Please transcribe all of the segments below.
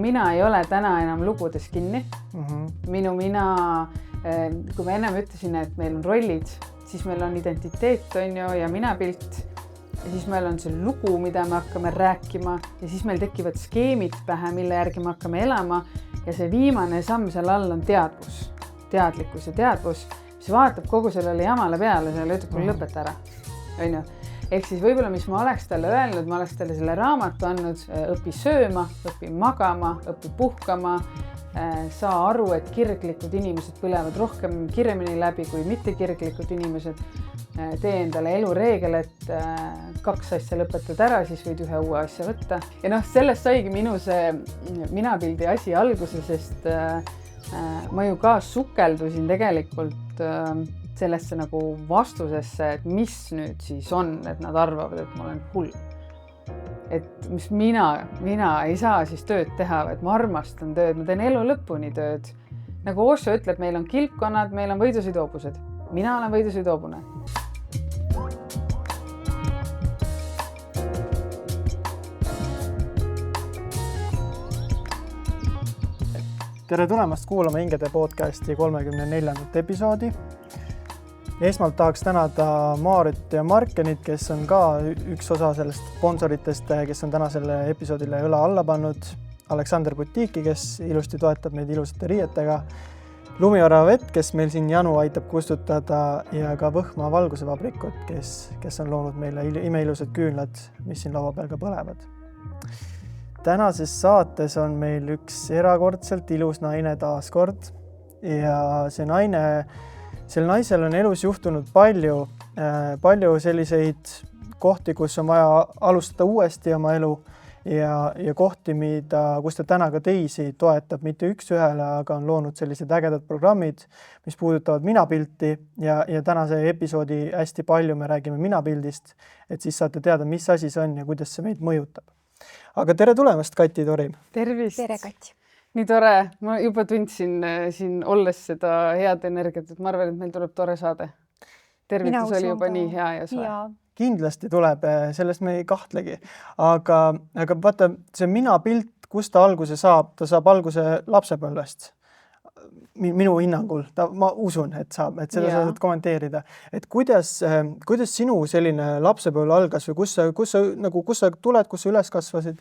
Mina ei ole täna enam lugudes kinni. Minu mina, kui ma ennem ütlesin, et meil on rollid, siis meil on identiteet on ju, ja minapilt. Ja siis meil on see lugu, mida me hakkame rääkima ja siis meil tekivad skeemid pähe, mille järgi me hakkame elama. Ja see viimane samm seal all on teadvus, teadlikkus ja teadvus, mis vaatab kogu sellele jamale peale, selle ütleb, kui lõpeta ära. On ju? Ehk siis võib-olla, mis ma oleks talle öelnud, ma oleks talle selle raamatu andnud, õpi sööma, õpi magama, õpi puhkama, saa aru, et kirglikud inimesed põlevad rohkem kiiremini läbi kui mitte kirglikud inimesed. Tee endale elureegel, et 2 asja lõpetad ära, siis võid ühe uue asja võtta. Ja sellest saigi minu see minapildi asi alguse, sest ma ju ka sukeldusin tegelikult sellesse nagu vastusesse, et mis nüüd siis on, et nad arvavad, et ma olen hull. Et mis mina ei saa siis tööd teha, et ma armastan tööd, ma teen elu lõpuni tööd. Nagu Osho ütleb, meil on kilpkonnad, meil on võidusõiduhobused. Mina olen võidusõiduhobune. Tere tulemast kuulama Hingede podcasti 34. episoodi. Esmalt tahaks tänada Maarit ja Markenit, kes on ka üks osa sellest sponsoritest, kes on tänasele episoodile õla alla pannud. Aleksander Butiiki, kes ilusti toetab meid ilusate riietega. Lumiora Vett, kes meil siin janu aitab kustutada ja ka Võhma valgusevabrikut, kes on loonud meile imeilusad küünlad, mis siin laua peal ka põlevad. Tänases saates on meil üks erakordselt ilus naine taaskord ja sel naisel on elus juhtunud palju selliseid kohti, kus on vaja alustada uuesti oma elu ja kohti, kus ta täna ka teisi toetab, mitte üks ühele, aga on loonud sellised ägedad programmid, mis puudutavad minapilti ja tänase episoodi hästi palju me räägime minapildist, et siis saate teada, mis asi see on ja kuidas see meid mõjutab. Aga tere tulemast, Kati Torim! Tervist! Tere, Kati! Nii tore, ma juba tundsin siin olles seda head energiat, et ma arvan, et meil tuleb tore saade. Tervitus oli juba nii hea ja soe. Kindlasti tuleb, sellest me ei kahtlegi. Aga vaata, see minapilt, kus ta alguse saab, ta saab alguse lapsepõlvest. Minu hinnangul, ma usun, et saab, et seda saad kommenteerida. Et kuidas sinu selline lapsepõlv algas või kus sa tuled, kus sa üles kasvasid?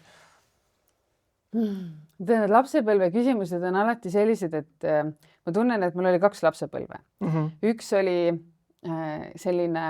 Lapsepõlve küsimused on alati sellised, et ma tunnen, et mul oli 2 lapsepõlve. Üks oli selline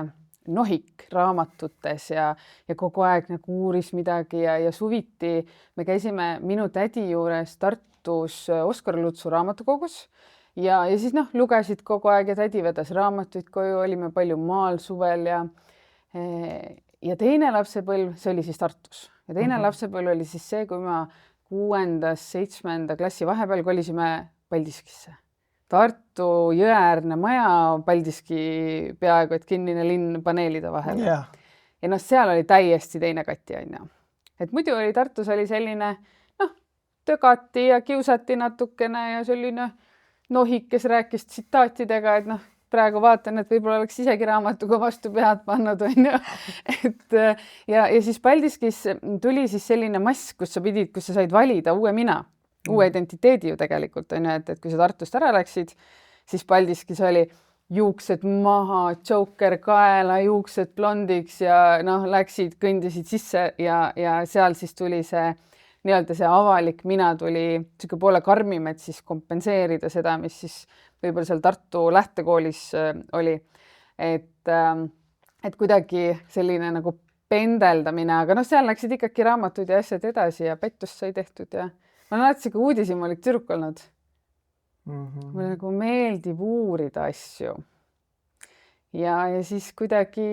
nohik raamatutes ja kogu aeg nagu uuris midagi ja suviti. Me käisime minu tädi juures Tartus Oskar Lutsu raamatukogus ja siis lugesid kogu aeg ja tädi vedas raamatuid koju, olime palju maal suvel ja teine lapsepõlv, see oli siis Tartus. Ja teine lapsepõlv oli siis see, kui ma 6.–7. klassi vahepeal kolisime Paldiskisse. Tartu jõeäärne maja, Paldiski peaaegu, et kinnine linn paneelide vahel. Yeah. Ja seal oli täiesti teine Kati on ju. Et muidu oli Tartus oli selline, tögati ja kiusati natukene ja selline nohik, kes rääkis tsitaatidega, et praegu vaatan, et võib-olla oleks isegi raamatuga vastu pead pannud, on ju. Ja siis Paldiskis tuli siis selline mass, kus sa said valida uue mina, uue identiteedi ju tegelikult, on ju, et kui sa Tartust ära läksid, siis Paldiskis oli juuksed maha, joker kaela, juuksed blondiks ja kõndisid sisse ja seal siis tuli see nii-öelda see avalik mina tuli poole karmim, et siis kompenseerida seda, mis siis võib-olla seal Tartu lähtekoolis oli. Et kuidagi selline nagu pendeldamine, aga seal läksid ikkagi raamatud ja asjad edasi ja pettust sai tehtud ja ma olen alati siuke uudishimulik tüdruk olnud. Mulle nagu meeldib uurida asju. Ja siis kuidagi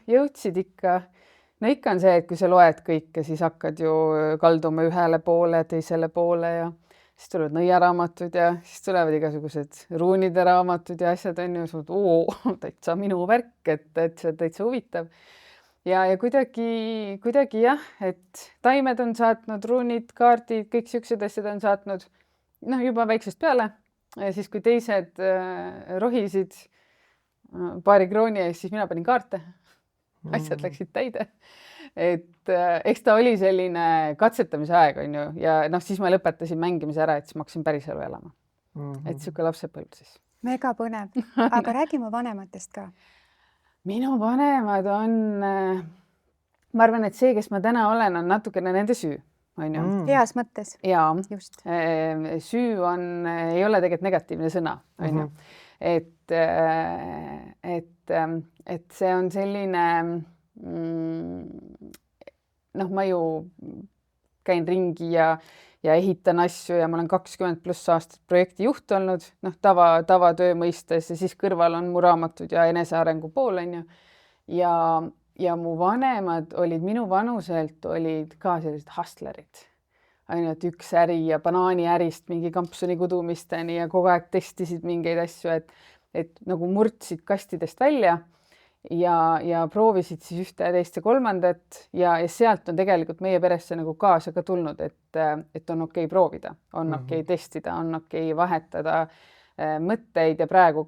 jõudsid ikka on see, et kui sa loed kõike, siis hakkad ju kalduma ühele poole, teisele poole ja siis tulevad nõiaraamatud ja siis tulevad igasugused ruunide raamatud ja asjad on ju, täitsa minu värk, et see täitsa huvitav. Ja kuidagi jah, et taimed on saatnud, ruunid, kaardid, kõik siuksed asjad on saatnud juba väiksest peale. Ja siis kui teised rohisid paari krooni ees, siis mina panin kaarte. asjad läksid täide. Et eks ta oli selline katsetamise aeg, on ju, ja noh, siis ma lõpetasin mängimise ära, et siis ma hakkasin päris elu elama. Et siuke lapsepõlv siis. Mega põnev, aga räägime vanematest ka. Minu vanemad on, ma arvan, et see, kes ma täna olen, on natukene nende süü. On ju? Heas mõttes. Jaa, just. Süü ei ole tegelikult negatiivne sõna, on ju. Et see on selline, noh, ma ju käin ringi ja ehitan asju ja ma olen 20+ aastat projektijuht olnud, noh, tavatöö mõistes ja siis kõrval on mu raamatud ja enesearengu pool, on ju. Ja mu vanemad olid minu vanuselt, olid ka sellised hustlerid. Ainult üks äri ja banaaniärist mingi kampsuni kudumisteni ja kogu aeg testisid mingeid asju, et nagu murdsid kastidest välja ja proovisid siis ühte ja teist ja kolmandat ja sealt on tegelikult meie peresse nagu kaasa ka tulnud, et on okei proovida, on okei testida, on okei vahetada mõtteid ja praegu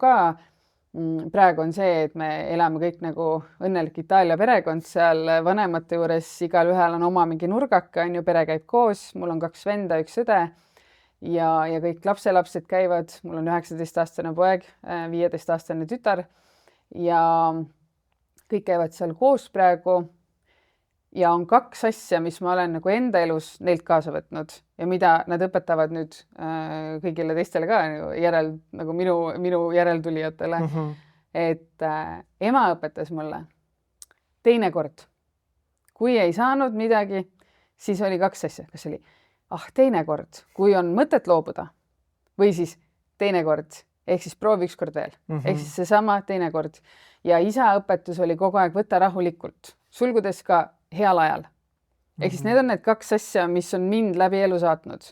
on see, et me elame kõik nagu õnnelik Itaalia perekond seal vanemate juures, igalühel on oma mingi nurgake, on ju, pere käib koos, mul on 2 venda, 1 õde ja kõik lapselapsed käivad, mul on 19-aastane poeg, 15-aastane tütar ja kõik käivad seal koos praegu ja on 2 asja, mis ma olen nagu enda elus neilt kaasa võtnud ja mida nad õpetavad nüüd kõigile teistele ka nagu minu järeltulijatele. Et ema õpetas mulle teinekord, kui ei saanud midagi, siis oli 2 asja, kas oli teinekord, kui on mõtet loobuda või siis teinekord, ehk siis proovi ükskord veel, ehk siis seesama teinekord. Ja isa õpetus oli kogu aeg võtta rahulikult, sulgudes ka heal ajal. Ehk siis need on need 2 asja, mis on mind läbi elu saatnud.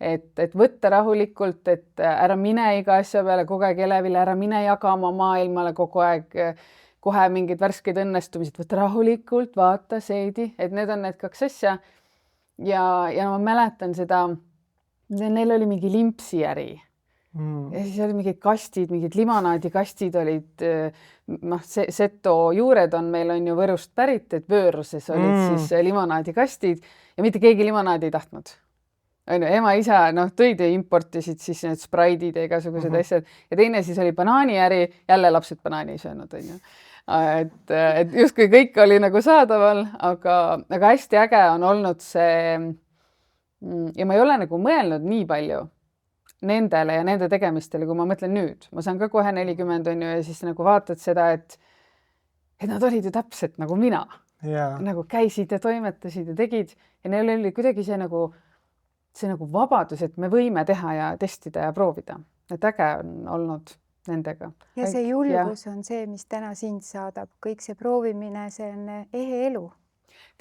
Et võtta rahulikult, et ära mine iga asja peale kogu aeg elevile, ära mine jagama maailmale kogu aeg, kohe mingid värskeid õnnestumised, võtta rahulikult, vaata, seedi, et need on need 2 asja. Ja ma mäletan seda, neil oli mingi limpsiäri. Ja siis oli mingid kastid, mingid limonaadikastid olid, seto juured on, meil on ju Võrust pärit, et Vööruses olid siis limonaadikastid ja mitte keegi limonaadi ei tahtnud. Ema, isa, tõid ja importisid siis need spraidid ja igasugused asjad. Ja teine siis oli banaaniäri, jälle lapsed banaani ei söönud, on ju. Et justkui kõik oli nagu saadaval, aga hästi äge on olnud see ja ma ei ole nagu mõelnud nii palju nendele ja nende tegemistele, kui ma mõtlen nüüd. Ma saan ka kohe 40 on ju ja siis nagu vaatad seda, et nad olid ju täpselt nagu mina. Nagu käisid ja toimetasid ja tegid ja neil oli kuidagi see nagu vabadus, et me võime teha ja testida ja proovida. Et äge on olnud nendega. Ja see julgus on see, mis täna sind saadab. Kõik see proovimine, see on ehe elu.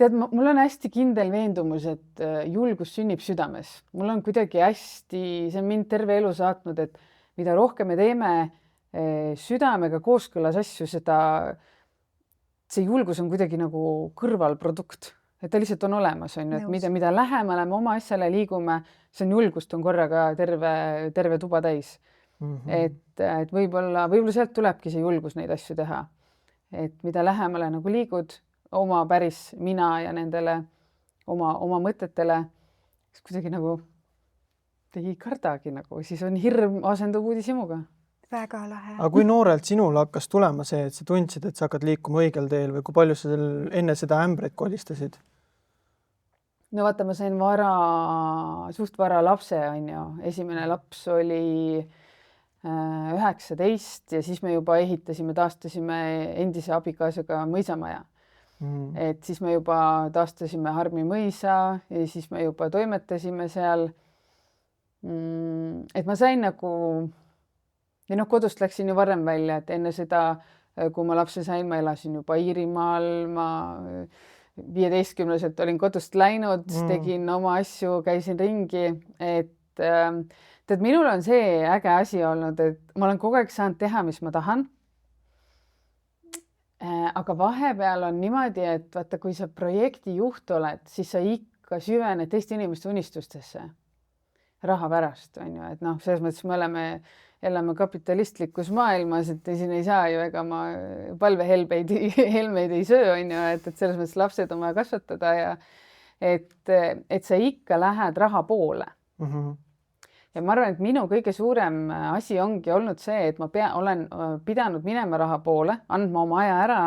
Tead, mul on hästi kindel veendumus, et julgus sünnib südames. Mul on kuidagi hästi, see on mind terve elu saatnud, et mida rohkem me teeme südamega kooskõlas asju, see julgus on kuidagi nagu kõrvalprodukt. Et ta lihtsalt on olemas, on ju, et mida lähemale me oma asjale liigume, see on julgust on korraga terve tuba täis. Et võib-olla sealt tulebki see julgus neid asju teha. Et mida lähemale nagu liigud, oma päris mina ja nendele oma mõtetele, siis kuidagi nagu ei kardagi nagu, siis on hirm asendub uudishimuga. Väga lahe. Aga kui noorelt sinul hakkas tulema see, et sa tundsid, et sa hakkad liikuma õigel teel või kui palju sa enne seda ämbreid kolistasid? No vaata, ma sain suht vara lapse, on ju. Esimene laps oli 19 ja siis me juba ehitasime, taastasime endise abikaasaga mõisamaja. Et siis me juba taastasime Harmi mõisa ja siis me juba toimetasime seal. Et ma sain nagu, ja kodust läksin ju varem välja, et enne seda, kui ma lapse sain, ma elasin juba Iirimaal, ma 15-selt olin kodust läinud, tegin oma asju, käisin ringi, et minul on see äge asi olnud, et ma olen kogu aeg saanud teha, mis ma tahan. Aga vahepeal on niimoodi, et vaata, kui sa projekti juht oled, siis sa ikka süvened teiste inimeste unistustesse raha pärast, on ju, et selles mõttes me oleme elame kapitalistlikus maailmas, et siin ei saa ju, ega ma palvehelmeid ei söö, on ju, et selles mõttes lapsed on vaja kasvatada ja et sa ikka lähed raha poole. Ja ma arvan, et minu kõige suurem asi ongi olnud see, et ma olen pidanud minema raha poole, andma oma aja ära,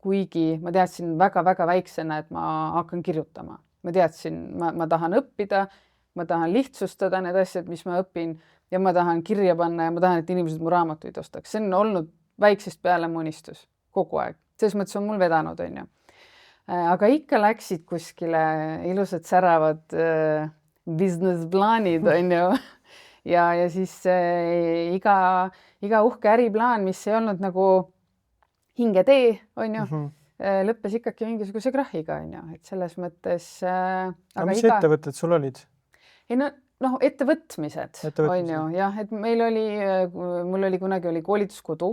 kuigi ma teadsin väga-väga väiksena, et ma hakkan kirjutama. Ma teadsin, ma tahan õppida, ma tahan lihtsustada need asjad, mis ma õpin ja ma tahan kirja panna ja ma tahan, et inimesed mu raamatuid ostaks. See on olnud väiksest peale mu unistus kogu aeg. Selles mõttes on mul vedanud, on ju. Aga ikka läksid kuskile ilusad säravad business plaanid, on ju. Ja siis iga uhke äriplaan, mis ei olnud nagu hingetee, on ju, lõppes ikkagi mingisuguse krahhiga, on ju, et selles mõttes... Aga mis ettevõtted sul olid? Ei, ettevõtmised, on ju, jah, et mul oli kunagi koolituskodu,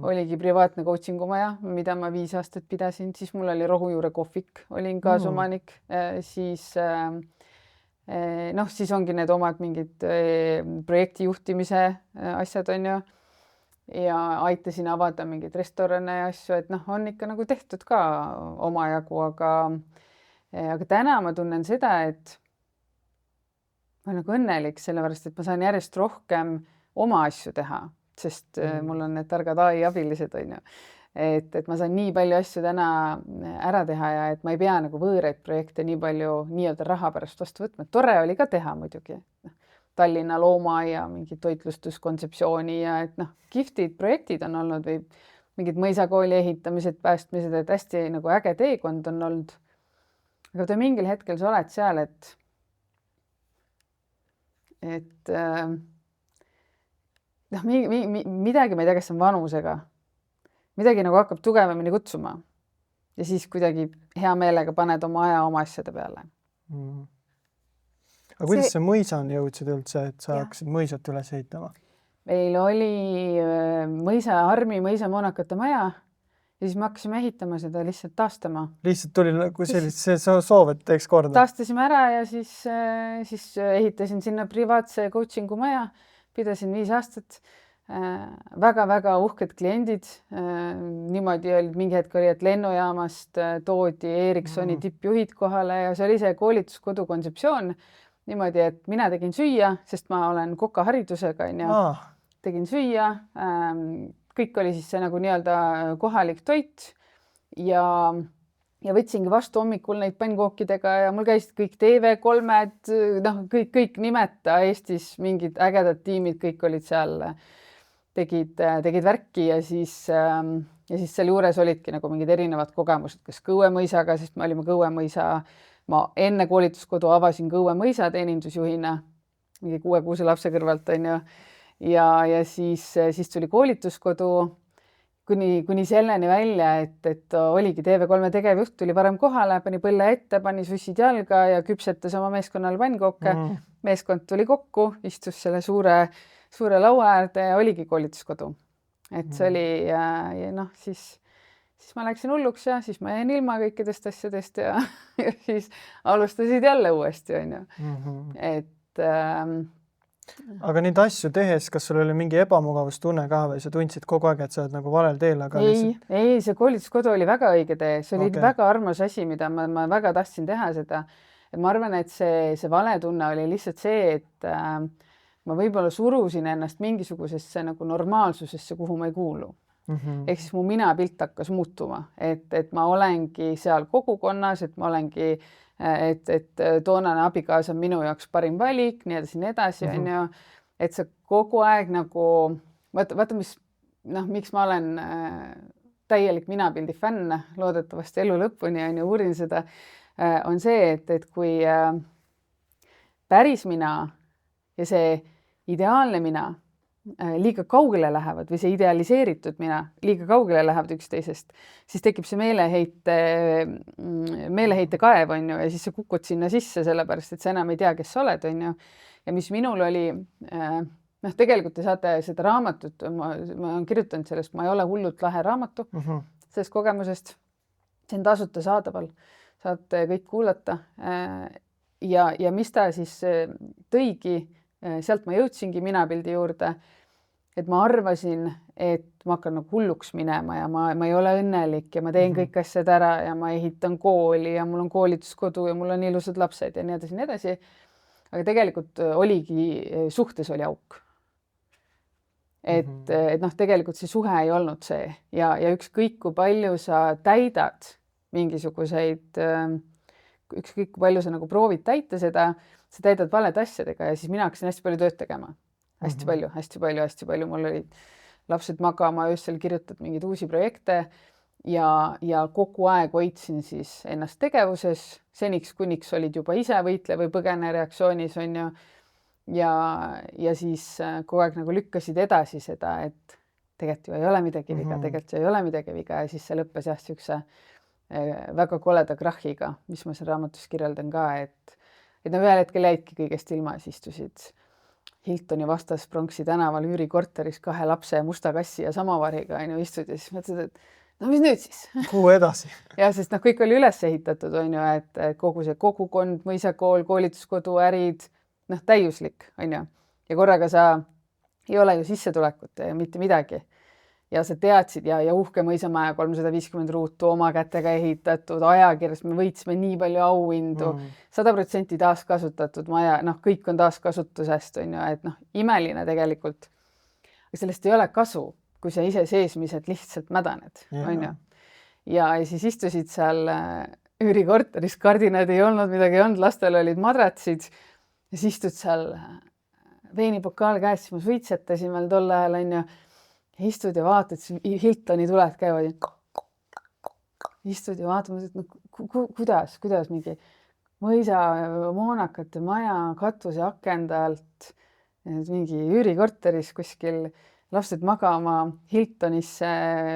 oligi privaatne coachingumaja, mida ma 5 aastat pidasin, siis mul oli Rohujuure kohvik, olin kaasomanik, siis ongi need omad mingid projektijuhtimise asjad, on ju, ja aitasin avada mingeid restorane ja asju, et on ikka nagu tehtud ka omajagu, aga täna ma tunnen seda, et ma olen nagu õnnelik, sellepärast, et ma saan järjest rohkem oma asju teha, sest mul on need targad AI abilised, on ju. Et ma saan nii palju asju täna ära teha ja et ma ei pea nagu võõraid projekte nii palju nii-öelda raha pärast vastu võtma. Tore oli ka teha muidugi. Tallinna loomaaia mingi toitlustuskontseptsiooni ja et kihvtid projektid on olnud või mingid mõisakooli ehitamised, päästmised, et hästi nagu äge teekond on olnud. Aga mingil hetkel sa oled seal, et midagi ma ei tea, kas on vanusega. Midagi nagu hakkab tugevamini kutsuma ja siis kuidagi hea meelega paned oma aja oma asjade peale. Aga kuidas sa mõisani jõudsid üldse, et sa hakkasid mõisat üles ehitama? Meil oli Harmi mõisamoonakate maja ja siis me hakkasime ehitama seda, lihtsalt taastama. Lihtsalt tuli nagu see soov, et teeks korda? Taastasime ära ja siis ehitasin sinna privaatse coachingu maja, pidasin 5 aastat. Väga-väga uhked kliendid. Niimoodi olid mingi hetk oli, et lennujaamast toodi Ericssoni tippjuhid kohale ja see oli see koolituskodu kontseptsioon. Niimoodi, et mina tegin süüa, sest ma olen kokaharidusega, tegin süüa. Kõik oli siis see nagu nii-öelda kohalik toit ja võtsingi vastu hommikul neid pannkookidega ja mul käisid kõik TV3-d, kõik nimeta Eestis mingid ägedad tiimid, kõik olid seal, tegid värki ja siis seal juures olidki nagu mingid erinevad kogemused, kas Kõue mõisaga, sest me olime Kõue mõisa, ma enne koolituskodu avasin Kõue mõisa teenindusjuhina, mingi 6 lapse kõrvalt, on ju, ja siis tuli koolituskodu kuni selleni välja, et oligi TV3 tegevjuht, tuli varem kohale, pani põlle ette, pani sussid jalga ja küpsetas oma meeskonnale pannkooke. Meeskond tuli kokku, istus selle suure laua äärde ja oligi koolituskodu. Et see oli siis ma läksin hulluks ja siis ma jäin ilma kõikidest asjadest ja siis alustasid jälle uuesti, on ju. Aga neid asju tehes, kas sul oli mingi ebamugavustunne ka või sa tundsid kogu aeg, et sa oled nagu valel teel? Ei, see koolituskodu oli väga õige tee. See oli väga armas asi, mida ma väga tahtsin teha seda. Et ma arvan, et see valetunne oli lihtsalt see, et ma võib-olla surusin ennast mingisugusesse nagu normaalsusesse, kuhu ma ei kuulu. Ehk siis mu minapilt hakkas muutuma, et ma olengi seal kogukonnas, et ma olengi et toonane abikaasa on minu jaoks parim valik, nii edasi, on ju, et sa kogu aeg nagu, vaata miks ma olen täielik minapildi fänn, loodetavasti elu lõpuni, on ju, uurin seda, on see, et kui päris mina ja see ideaalne mina liiga kaugele lähevad või see idealiseeritud mina liiga kaugele lähevad üksteisest, siis tekib see meeleheite kaev, on ju, ja siis sa kukud sinna sisse, sellepärast, et sa enam ei tea, kes sa oled, on ju. Ja mis minul oli, tegelikult te saate seda raamatut, ma olen kirjutanud sellest, ma ei ole hullult lahe raamatu sellest kogemusest, see on tasuta saadaval, saate kõik kuulata ja mis ta siis tõigi, sealt ma jõudsingi minapildi juurde, et ma arvasin, et ma hakkan nagu hulluks minema ja ma ei ole õnnelik ja ma teen kõik asjad ära ja ma ehitan kooli ja mul on koolituskodu ja mul on ilusad lapsed ja nii edasi, nii edasi. Aga tegelikult oligi, suhtes oli auk. Et noh, tegelikult see suhe ei olnud see ja ükskõik kui palju sa täidad mingisuguseid, ükskõik kui palju sa nagu proovid täita seda, sa täidad valed asjadega ja siis mina hakkasin hästi palju tööd tegema. Hästi palju. Mul olid lapsed magama, öösel kirjutad mingeid uusi projekte ja kogu aeg hoidsin siis ennast tegevuses, seniks kuniks olid juba ise võitle või põgene reaktsioonis, on ju. Ja siis kogu aeg nagu lükkasid edasi seda, et tegelikult ju ei ole midagi viga, ja siis see lõppes jah siukse väga koleda krahhiga, mis ma seal raamatus kirjeldan ka, et no ühel hetkel jäidki kõigest ilma, siis istusid Hiltoni vastas Pronksi tänaval üürikorteris 2 lapse ja musta kassi ja samavariga istud ja siis mõtlesid, et no mis nüüd siis? Kuhu edasi? Ja sest kõik oli üles ehitatud, on ju, et kogu see kogukond, mõisakool, koolituskodu, ärid, täiuslik, on ju. Ja korraga sa ei ole ju sissetulekut ja mitte midagi. Ja sa teadsid ja uhke mõisamaja 350 ruutu oma kätega ehitatud, ajakirjas me võitsime nii palju auhindu, 100% taaskasutatud maja, kõik on taaskasutusest, on ju, et imeline tegelikult. Aga sellest ei ole kasu, kui sa ise seesmised lihtsalt mädaned, on ju. Ja siis istusid seal üürikorteris, kardinad ei olnud, midagi ei olnud, lastel olid madratsid ja siis istud seal veinipokaal käes, siis ma suitsetasin veel tol ajal, on ju. Istud ja vaatad, Hiltoni tuled käivad ja istud ja vaatad, et kuidas mingi mõisa moonakate maja katuse akenda alt mingi üürikorteris kuskil lapsed magama Hiltonisse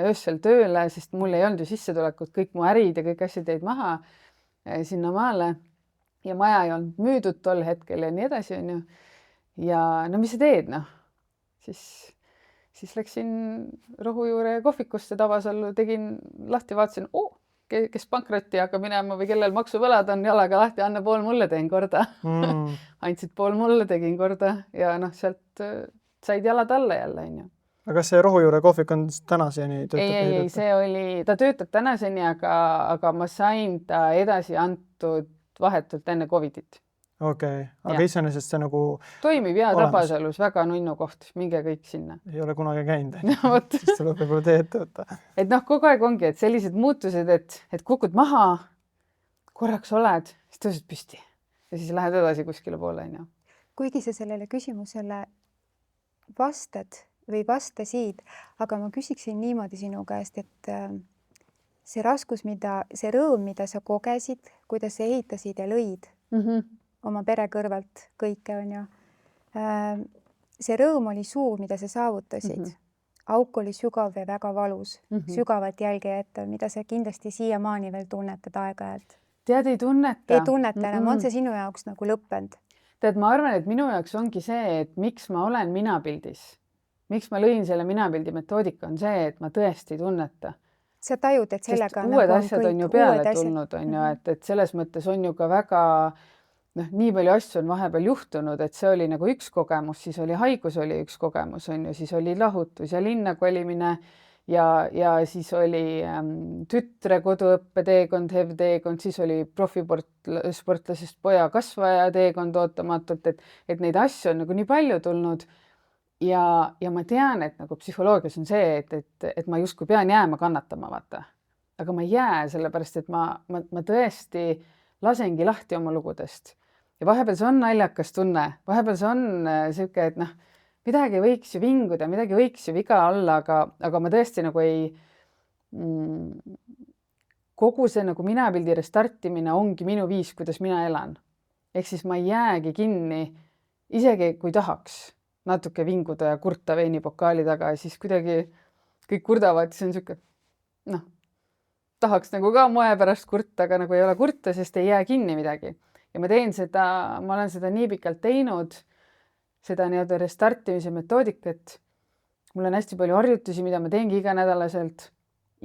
öösel tööle, sest mul ei olnud ju sissetulekut, kõik mu ärid ja kõik asjad jäid maha sinna maale ja maja ei olnud müüdud tol hetkel ja nii edasi, on ju. Ja no mis sa teed, Siis läksin Rohujuure kohvikusse Tabasallu, tegin lahti, vaatasin, kes pankrotti hakkab minema või kellel maksuvõlad on jalaga lahti, anna pool mulle, teen korda. Andsid pool mulle, tegin korda ja sealt said jalad alla jälle, on ju. Aga kas see Rohujuure kohvik on tänaseni töötab? Ei, see oli, ta töötab tänaseni, aga ma sain ta edasi antud vahetult enne Covidit. Okei, aga iseenesest see nagu toimib ja Tabasalus väga nunnu koht, minge kõik sinna. Ei ole kunagi käinud, siis tuleb võib-olla tee ette võtta. Et kogu aeg ongi, et sellised muutused, et kukud maha, korraks oled, siis tõused püsti ja siis lähed edasi kuskile poole, on ju. Kuigi sa sellele küsimusele vastad või vastasid, aga ma küsiksin niimoodi sinu käest, et see raskus, see rõõm, mida sa kogesid, kuidas sa ehitasid ja lõid oma pere kõrvalt kõike, on ju. See rõõm oli suur, mida sa saavutasid. Auk oli sügav ja väga valus, sügavalt jälge jätta, mida sa kindlasti siiamaani veel tunnetad aeg-ajalt. Tead, ei tunneta. Ei tunneta enam, on see sinu jaoks nagu lõppenud? Tead, ma arvan, et minu jaoks ongi see, et miks ma olen minapildis. Miks ma lõin selle minapildi metoodika on see, et ma tõesti ei tunneta. Sa tajud, et sellega sest uued asjad on ju peale tulnud, on ju, et selles mõttes on ju ka väga nii palju asju on vahepeal juhtunud, et see oli nagu üks kogemus, siis oli haigus oli üks kogemus, on ju, siis oli lahutus ja linna kolimine ja siis oli tütre koduõppe teekond, HEV-teekond, siis oli profisportlasest poja kasvaja teekond ootamatult, et neid asju on nagu nii palju tulnud ja ma tean, et nagu psühholoogias on see, et ma justkui pean jääma kannatama, vaata. Aga ma ei jää, sellepärast, et ma tõesti lasengi lahti oma lugudest. Ja vahepeal see on naljakas tunne, vahepeal see on siuke, et midagi võiks ju vinguda, midagi võiks ju viga olla, aga ma tõesti nagu ei, kogu see nagu minapildi restartimine ongi minu viis, kuidas mina elan. Ehk siis ma ei jäägi kinni, isegi kui tahaks natuke vinguda ja kurta veinipokaali taga, siis kuidagi kõik kurdavad, see on siuke, tahaks nagu ka moe pärast kurta, aga nagu ei ole kurta, sest ei jää kinni midagi. Ja ma teen seda, ma olen seda nii pikalt teinud, seda nii-öelda restartimise metoodikat. Mul on hästi palju harjutusi, mida ma teengi iganädalaselt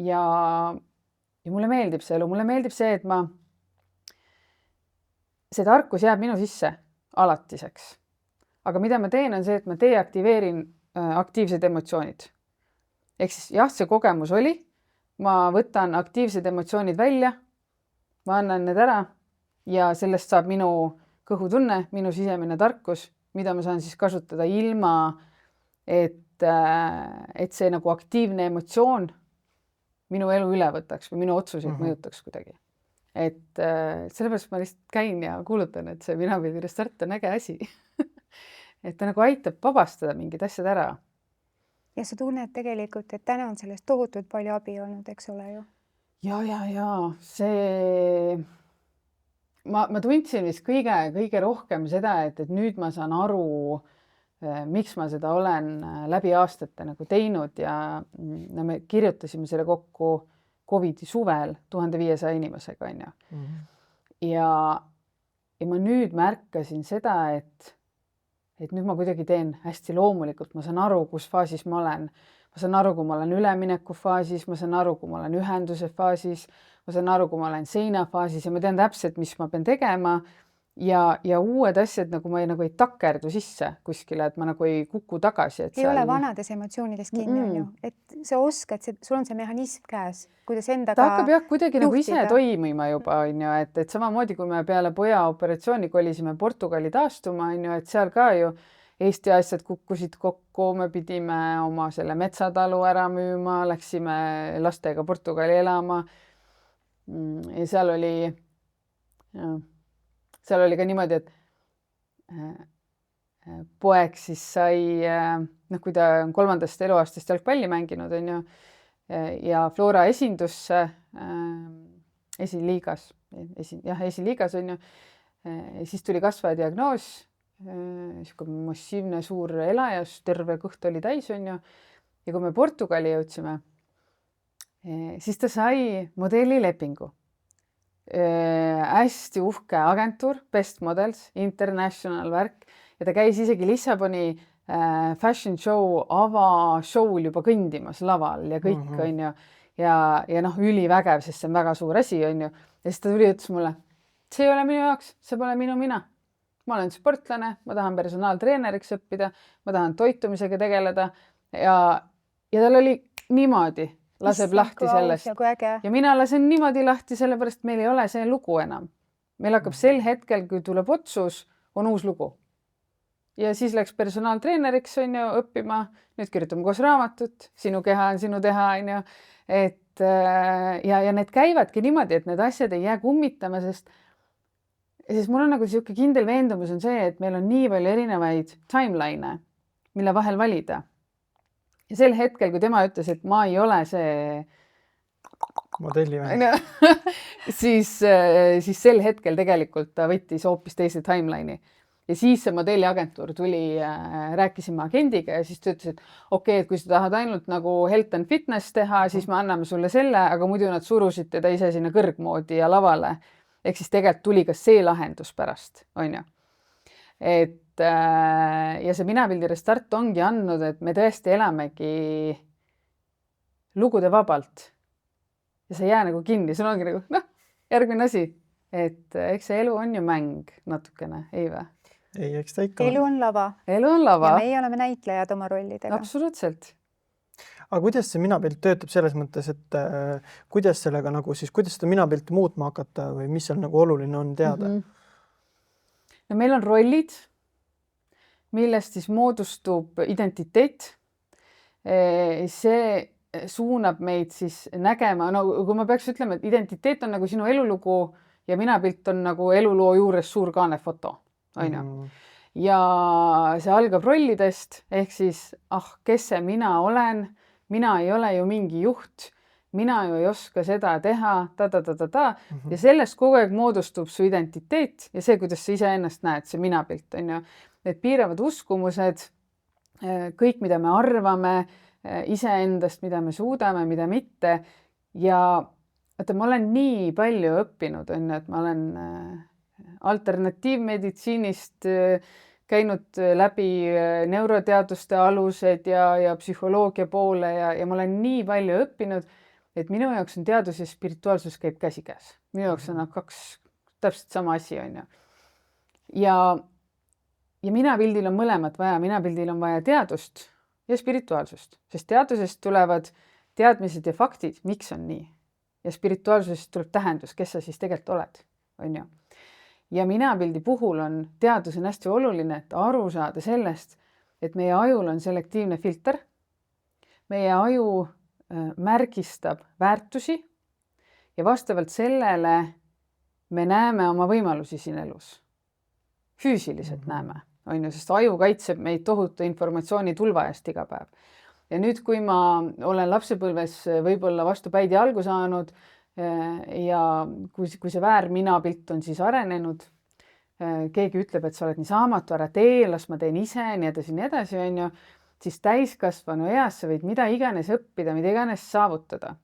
ja mulle meeldib see elu, mulle meeldib see, et see tarkus jääb minu sisse alatiseks. Aga mida ma teen, on see, et ma deaktiveerin aktiivsed emotsioonid. Ehk siis jah, see kogemus oli, ma võtan aktiivsed emotsioonid välja, ma annan need ära ja sellest saab minu kõhutunne, minu sisemine tarkus, mida ma saan siis kasutada ilma, et see nagu aktiivne emotsioon minu elu üle võtaks või minu otsuseid mõjutaks kuidagi. Et sellepärast ma lihtsalt käin ja kuulutan, et see minapildi restart on äge asi. Et ta nagu aitab vabastada mingid asjad ära. Ja sa tunned tegelikult, et täna on sellest tohutult palju abi olnud, eks ole ju? Ja, see... Ma tundsin vist kõige rohkem seda, et nüüd ma saan aru, miks ma seda olen läbi aastate nagu teinud ja me kirjutasime selle kokku COVID-i suvel 1500 inimesega, on ju. Ja ma nüüd märkasin seda, et nüüd ma kuidagi teen hästi loomulikult, ma saan aru, kus faasis ma olen. Ma saan aru, kui ma olen ülemineku faasis, ma saan aru, kui ma olen ühenduse faasis, ma saan aru, kui ma olen seina faasis ja ma tean täpselt, mis ma pean tegema ja uued asjad nagu ma ei takerdu sisse kuskile, et ma nagu ei kuku tagasi. Ei ole vanades emotsioonides kinni, on ju, et sa oskad, sul on see mehhanism käes, kuidas endaga ta hakkab jah kuidagi nagu ise juhtida. toimima juba, on ju, et samamoodi kui me peale poja operatsiooni kolisime Portugali taastuma, on ju, et seal ka ju Eesti asjad kukkusid kokku, me pidime oma selle metsatalu ära müüma, läksime lastega Portugali elama ja seal oli ka niimoodi, et poeg siis sai, kui ta on 3. eluaastast jalgpalli mänginud, on ju, ja Flora esindusse esiliigas, on ju, siis tuli kasvaja diagnoos, massiivne suur elajas, terve kõht oli täis, on ju, ja kui me Portugali jõudsime, siis ta sai modellilepingu. Hästi uhke agentuur, Best Models, International värk ja ta käis isegi Lissaboni fashion show avashow'l juba kõndimas laval ja kõik, on ju, ja noh, ülivägev, sest see on väga suur asi, on ju, ja siis ta tuli ja ütles mulle, see ei ole minu jaoks, see pole mina. Ma olen sportlane, ma tahan personaaltreeneriks õppida, ma tahan toitumisega tegeleda ja tal oli niimoodi, laseb lahti sellest. Ja mina lasen niimoodi lahti, sellepärast meil ei ole see lugu enam. Meil hakkab sel hetkel, kui tuleb otsus, on uus lugu. Ja siis läks personaaltreeneriks, on ju, õppima, nüüd kirjutame koos raamatut, sinu keha on sinu teha, on ju, et ja need käivadki niimoodi, et need asjad ei jää kummitama, sest mul on nagu siuke kindel veendumus on see, et meil on nii palju erinevaid timeline, mille vahel valida. Ja sel hetkel, kui tema ütles, et ma ei ole see modellimees, siis sel hetkel tegelikult ta võttis hoopis teise timeline'i. Ja siis see modelliagentuur tuli, rääkisime agendiga ja siis ta ütles, et okei, et kui sa tahad ainult nagu health and fitness teha, siis me anname sulle selle, aga muidu nad surusid teda ise sinna kõrgmoodi ja lavale. Ehk siis tegelikult tuli ka see lahendus pärast, on ju. Et ja see minapildi restart ongi andnud, et me tõesti elamegi lugude vabalt. Ja sa jää nagu kinni, sul ongi nagu, järgmine asi. Et eks see elu on ju mäng natukene, ei või? Ei, eks ta ikka. Elu on lava. Elu on lava. Ja meie oleme näitlejad oma rollidega. Absoluutselt. Aga kuidas see minapilt töötab selles mõttes, et kuidas sellega nagu siis, kuidas seda minapilti muutma hakata või mis seal nagu oluline on teada? No meil on rollid, millest siis moodustub identiteet. See suunab meid siis nägema, no kui ma peaks ütlema, et identiteet on nagu sinu elulugu ja minapilt on nagu eluloo juures suur kaanefoto, on ju. Ja see algab rollidest, ehk siis, kes see mina olen, mina ei ole ju mingi juht, mina ju ei oska seda teha, ja sellest kogu aeg moodustub su identiteet ja see, kuidas sa iseennast näed, see minapilt, on ju. Need piiravad uskumused, kõik, mida me arvame iseendast, mida me suudame, mida mitte. Ja ma olen nii palju õppinud, on ju, et ma olen alternatiivmeditsiinist käinud läbi neuroteaduste alused ja psühholoogia poole ja ma olen nii palju õppinud, et minu jaoks on teadus ja spirituaalsus käib käsikäes. Minu jaoks on kaks täpselt sama asi, on ju. Ja minapildil on mõlemat vaja, minapildil on vaja teadust ja spirituaalsust, sest teadusest tulevad teadmised ja faktid, miks on nii. Ja spirituaalsusest tuleb tähendus, kes sa siis tegelikult oled, on ju. Ja minapildi puhul on teadus on hästi oluline, et aru saada sellest, et meie ajul on selektiivne filter. Meie aju märgistab väärtusi ja vastavalt sellele me näeme oma võimalusi siin elus. Füüsiliselt näeme, on ju, sest aju kaitseb meid tohutu informatsiooni tulva eest iga päev. Ja nüüd, kui ma olen lapsepõlves võib-olla vastu päid jalgu saanud ja kui see väärminapilt on siis arenenud, keegi ütleb, et sa oled nii saamatu, ära tee, las ma teen ise, nii edasi, on ju, siis täiskasvanu eas sa võid mida iganes õppida, mida iganes saavutada.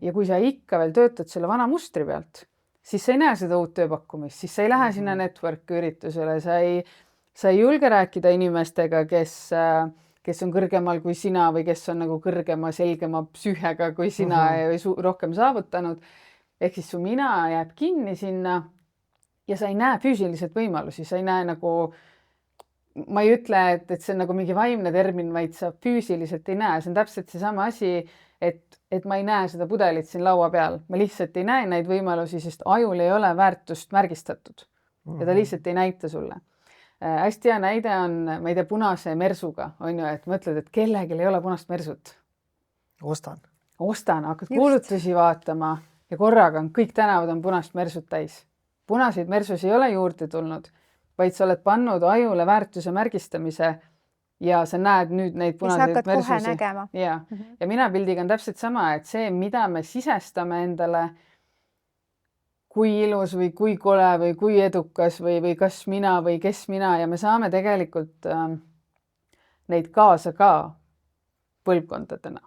Ja kui sa ikka veel töötad selle vana mustri pealt, siis sa ei näe seda uut tööpakkumist, siis sa ei lähe sinna network üritusele, sa ei julge rääkida inimestega, kes on kõrgemal kui sina või kes on nagu kõrgema, selgema psüühega kui sina või rohkem saavutanud. Ehk siis su mina jääb kinni sinna ja sa ei näe füüsiliselt võimalusi, sa ei näe nagu, ma ei ütle, et see on nagu mingi vaimne termin, vaid sa füüsiliselt ei näe. See on täpselt seesama asi, et ma ei näe seda pudelit siin laua peal. Ma lihtsalt ei näe neid võimalusi, sest ajul ei ole väärtust märgistatud ja ta lihtsalt ei näita sulle. Hästi hea näide on, ma ei tea, punase mersuga, on ju, et mõtled, et kellelgi ei ole punast mersut. Ostan, hakkad kuulutusi vaatama ja korraga on kõik tänavad on punast mersut täis. Punaseid mersus ei ole juurde tulnud, vaid sa oled pannud ajule väärtuse märgistamise ja sa näed nüüd neid punaseid mersusi. Ja minapildiga on täpselt sama, et see, mida me sisestame endale, kui ilus või kui kole või kui edukas või kas mina või kes mina ja me saame tegelikult neid kaasa ka põlvkondadena.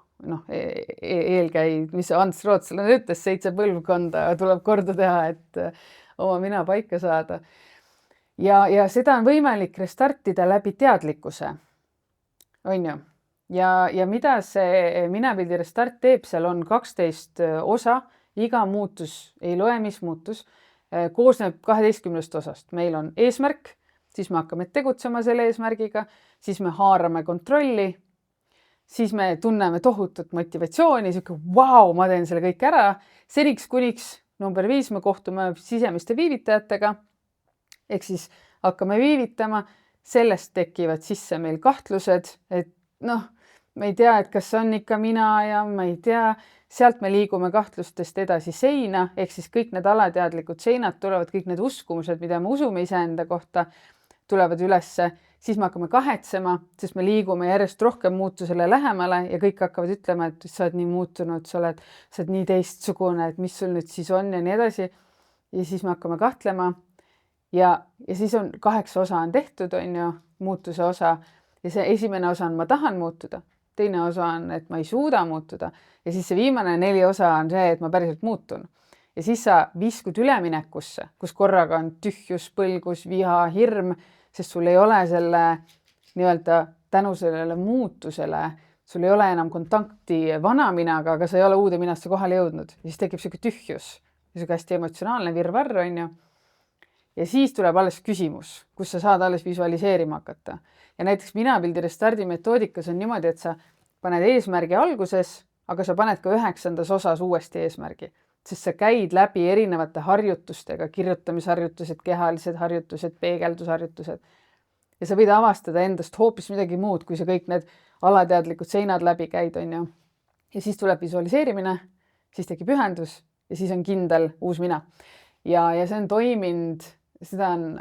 Eelkäid, mis Ants Rootslane ütles, 7 põlvkonda tuleb korda teha, et oma mina paika saada. Ja seda on võimalik restartida läbi teadlikkuse. On ju? Ja mida see minapildi restart teeb, seal on 12 osa. Iga muutus, ei loe, mis muutus, koosneb 12 osast. Meil on eesmärk, siis me hakkame tegutsema selle eesmärgiga, siis me haarame kontrolli, siis me tunneme tohutut motivatsiooni, vau, ma teen selle kõik ära. Seniks kuniks number 5 me kohtume sisemiste viivitajatega, ehk siis hakkame viivitama, sellest tekivad sisse meil kahtlused, et ma ei tea, et kas on ikka mina ja ma ei tea. Sealt me liigume kahtlustest edasi seina, ehk siis kõik need alateadlikud seinad tulevad, kõik need uskumused, mida me usume iseenda kohta, tulevad ülesse. Siis me hakkame kahetsema, sest me liigume järjest rohkem muutusele lähemale ja kõik hakkavad ütlema, et sa oled nii muutunud, sa oled nii teistsugune, et mis sul nüüd siis on ja nii edasi. Ja siis me hakkame kahtlema ja siis on 8 osa on tehtud, on ju, muutuse osa ja see esimene osa on ma tahan muutuda. Teine osa on, et ma ei suuda muutuda ja siis see viimane 4 osa on see, et ma päriselt muutun. Ja siis sa viskud üleminekusse, kus korraga on tühjus, põlgus, viha, hirm, sest sul ei ole selle nii-öelda tänu sellele muutusele, sul ei ole enam kontakti vana minaga, aga sa ei ole uude minasse kohale jõudnud. Ja siis tekib selline tühjus ja selline hästi emotsionaalne virvarr, on ju. Ja siis tuleb alles küsimus, kus sa saad alles visualiseerima hakata. Ja näiteks minapildi restardi metoodikas on niimoodi, et sa paned eesmärgi alguses, aga sa paned ka 9. osas uuesti eesmärgi. Sest sa käid läbi erinevate harjutustega, kirjutamisharjutused, kehalised harjutused, peegeldusharjutused. Ja sa võid avastada endast hoopis midagi muud, kui sa kõik need alateadlikud seinad läbi käid, on ju. Ja siis tuleb visualiseerimine, siis tekib ühendus ja siis on kindel uus mina. Ja see on toiminud, seda on...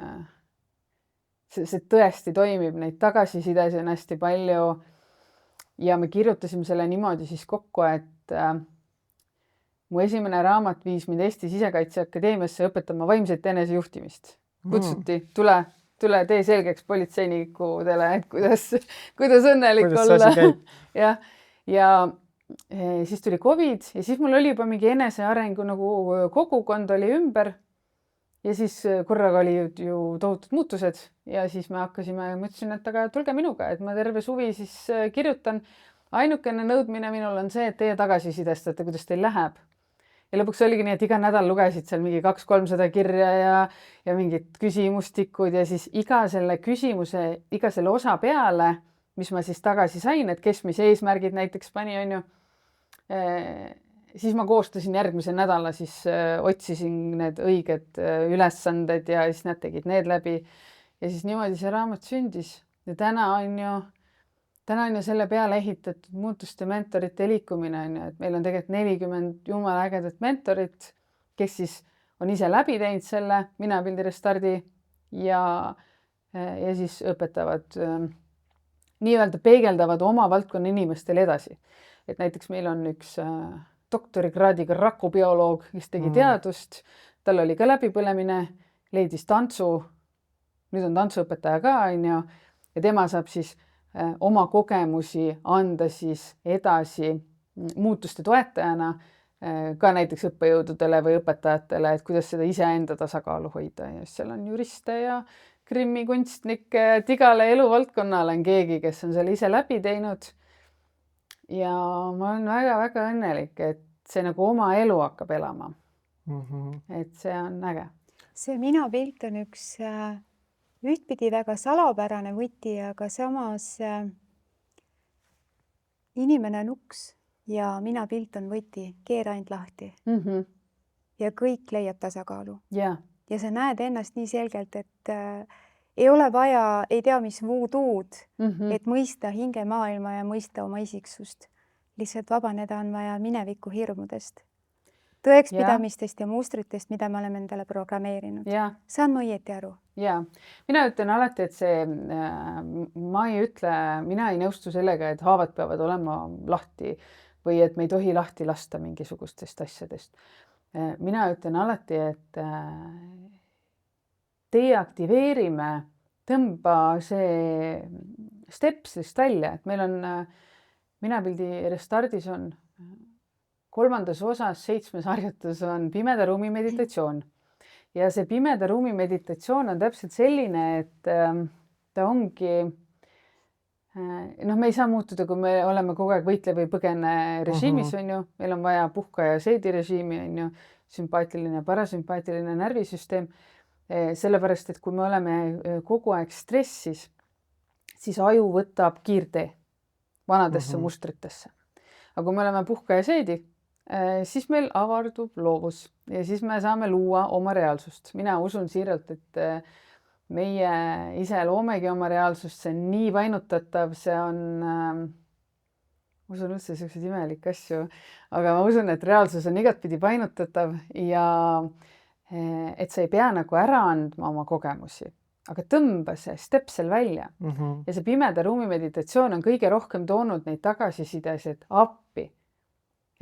See tõesti toimib, neid tagasisides on hästi palju ja me kirjutasime selle niimoodi siis kokku, et mu esimene raamat viis mind Eesti Sisekaitseakadeemiasse õpetama vaimset enesejuhtimist. Kutsuti, tule tee selgeks politseinikudele, et kuidas õnnelik olla. Ja siis tuli COVID ja siis mul oli juba mingi enesearengu nagu kogukond oli ümber. Ja siis korraga oli ju tohutud muutused ja siis me mõtlesin, et aga tulge minuga, et ma terve suvi siis kirjutan. Ainukene nõudmine minul on see, et teie tagasisidestate, kuidas teil läheb. Ja lõpuks oligi nii, et iga nädal lugesid seal mingi 200-300 kirja ja mingid küsimustikud ja siis iga selle küsimuse, iga selle osa peale mis ma siis tagasi sain, et kes mis eesmärgid näiteks pani, on ju. Siis ma koostasin järgmise nädala, siis otsisin need õiged ülesanded ja siis nad tegid need läbi. Ja siis niimoodi see raamat sündis. Ja täna on ju selle peale ehitatud muutuste mentorite liikumine, on ju, et meil on tegelikult 40 jumala ägedat mentorit, kes siis on ise läbi teinud selle minapildi restardi ja siis õpetavad, nii-öelda peegeldavad oma valdkonna inimestele edasi. Et näiteks meil on üks doktorikraadiga rakubioloog, kes tegi teadust, tal oli ka läbipõlemine, leidis tantsu, nüüd on tantsuõpetaja ka, on ju, ja tema saab siis oma kogemusi anda siis edasi muutuste toetajana ka näiteks õppejõududele või õpetajatele, et kuidas seda iseenda tasakaalu hoida. Ja seal on juriste ja krimmikunstnikke, et igale eluvaldkonnale on keegi, kes on selle ise läbi teinud. Ja ma olen väga-väga õnnelik, et see nagu oma elu hakkab elama. Et see on äge. See minapilt on üks ühtpidi väga salapärane võti, aga samas inimene on uks ja minapilt on võti, keera ainult lahti. Ja kõik leiab tasakaalu. Ja sa näed ennast nii selgelt, et ei ole vaja, ei tea mis voodoo'd, et mõista hingemaailma ja mõista oma isiksust. Lihtsalt vabaneda on vaja mineviku hirmudest, tõekspidamistest ja mustritest, mida me oleme endale programmeerinud. Saan ma õieti aru? Ja, mina ütlen alati, et see, mina ei nõustu sellega, et haavad peavad olema lahti või et me ei tohi lahti lasta mingisugustest asjadest. Mina ütlen alati, et deaktiveerime, tõmba see stepsist välja, et meil on minapildi restardis on 3. osas 7 harjutus on pimeda ruumi meditatsioon. Ja see pimeda ruumi meditatsioon on täpselt selline, et ta ongi, me ei saa muutuda, kui me oleme kogu aeg võitle või põgene režiimis, on ju, meil on vaja puhka ja seedi režiimi, on ju, sümpaatiline ja parasümpaatiline närvisüsteem. Sellepärast, et kui me oleme kogu aeg stressis, siis aju võtab kiirtee vanadesse mustritesse. Aga kui me oleme puhka ja seedi, siis meil avardub loovus ja siis me saame luua oma reaalsust. Mina usun siiralt, et meie ise loomegi oma reaalsust, see on nii painutatav, see on, usun üldse selliseid imelikke asju, aga ma usun, et reaalsus on igatpidi painutatav ja et sa ei pea nagu ära andma oma kogemusi, aga tõmba see stepsel välja. Ja see pimeda ruumi meditatsioon on kõige rohkem toonud neid tagasisidesid appi.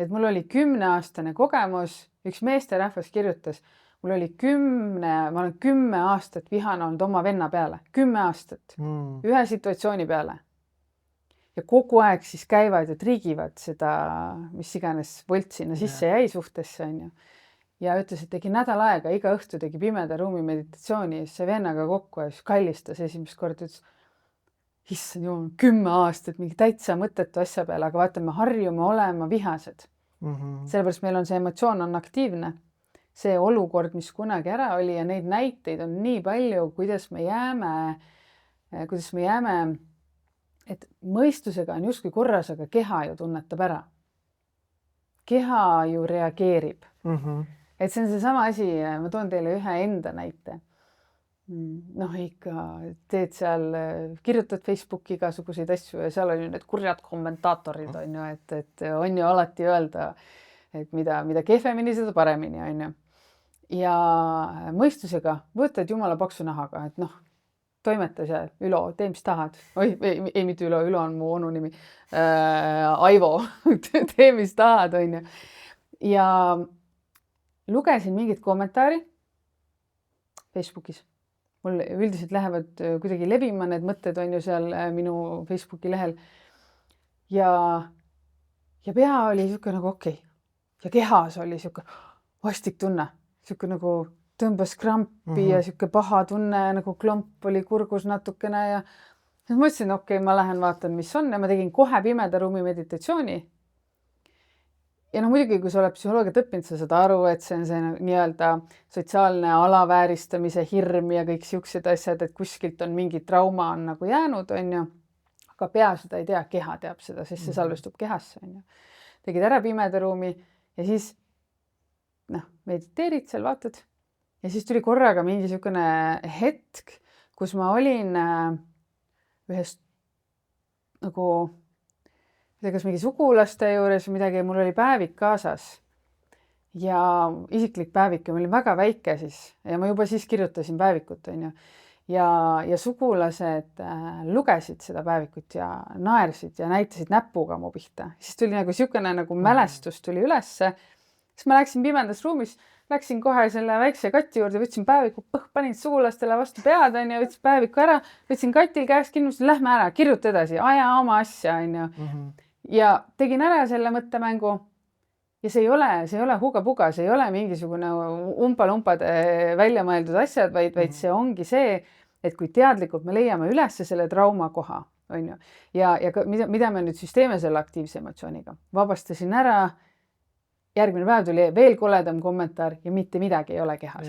Et mul oli 10-aastane kogemus, üks meesterahvas kirjutas, ma olen 10 aastat vihane olnud oma venna peale, 10 aastat, ühe situatsiooni peale. Ja kogu aeg siis käivad ja trigivad seda, mis iganes volt sinna sisse jäi suhtesse, on ju. Ja ütles, et tegi nädal aega, iga õhtu tegi pimeda ruumi meditatsiooni ja see vennaga kokku ja siis kallistas esimest korda, ütles, issand jumal, 10 aastat mingi täitsa mõttetu asja peale, aga vaata, me harjume olema vihased. Sellepärast meil on see emotsioon on aktiivne. See olukord, mis kunagi ära oli ja neid näiteid on nii palju, kuidas me jääme, et mõistusega on justkui korras, aga keha ju tunnetab ära. Keha ju reageerib. Et see on seesama asi, ma toon teile ühe enda näite. Ikka teed seal, kirjutad Facebooki igasuguseid asju ja seal on ju need kurjad kommentaatorid, on ju, et on ju alati öelda, et mida kehvemini, seda paremini, on ju. Ja mõistusega võtad jumala paksu nahaga, et toimeta seal, Ülo, tee mis tahad. Ei mitte Ülo on mu onu nimi. Aivo, tee mis tahad, on ju. Ja lugesin mingit kommentaari Facebookis. Mul üldiselt lähevad kuidagi levima need mõtted, on ju seal minu Facebooki lehel. Ja pea oli siuke nagu okei. Ja kehas oli siuke vastik tunne. Siuke nagu tõmbas krampi ja siuke paha tunne, nagu klomp oli kurgus natukene. Ja ma mõtlesin, okei, ma lähen vaatan, mis on. Ja ma tegin kohe pimeda ruumi meditatsiooni. Ja muidugi, kui sa oled psühholoogiat õppinud, sa saad aru, et see on see nii-öelda sotsiaalne alavääristamise hirm ja kõik siuksed asjad, et kuskilt on mingi trauma on nagu jäänud, on ju. aga pea seda ei tea, keha teab seda, sest see salvestub kehasse, on ju. Tegid ära pimeda ruumi ja siis mediteerid seal, vaatad ja siis tuli korraga mingi niisugune hetk, kus ma olin ühes nagu, kas mingi sugulaste juures või midagi, mul oli päevik kaasas ja isiklik päevik ja ma olin väga väike siis ja ma juba siis kirjutasin päevikut, on ju. Ja sugulased lugesid seda päevikut ja naersid ja näitasid näpuga mu pihta. Siis tuli nagu niisugune nagu mälestus tuli ülesse. Siis ma läksin pimendas ruumis, läksin kohe selle väikse kati juurde, võtsin päeviku, panin sugulastele vastu pead, on ju, võtsin päeviku ära, võtsin katil käest kinni, lähme ära, kirjuta edasi, aja oma asja, on ju. Ja tegin ära selle mõttemängu ja see ei ole huga-puga, see ei ole mingisugune umpa-lumpade välja mõeldud asjad, vaid see ongi see, et kui teadlikult me leiame üles selle traumakoha, on ju. Ja mida me nüüd siis teeme selle aktiivse emotsiooniga? Vabastasin ära, järgmine päev tuli veel koledam kommentaar ja mitte midagi ei ole kehas,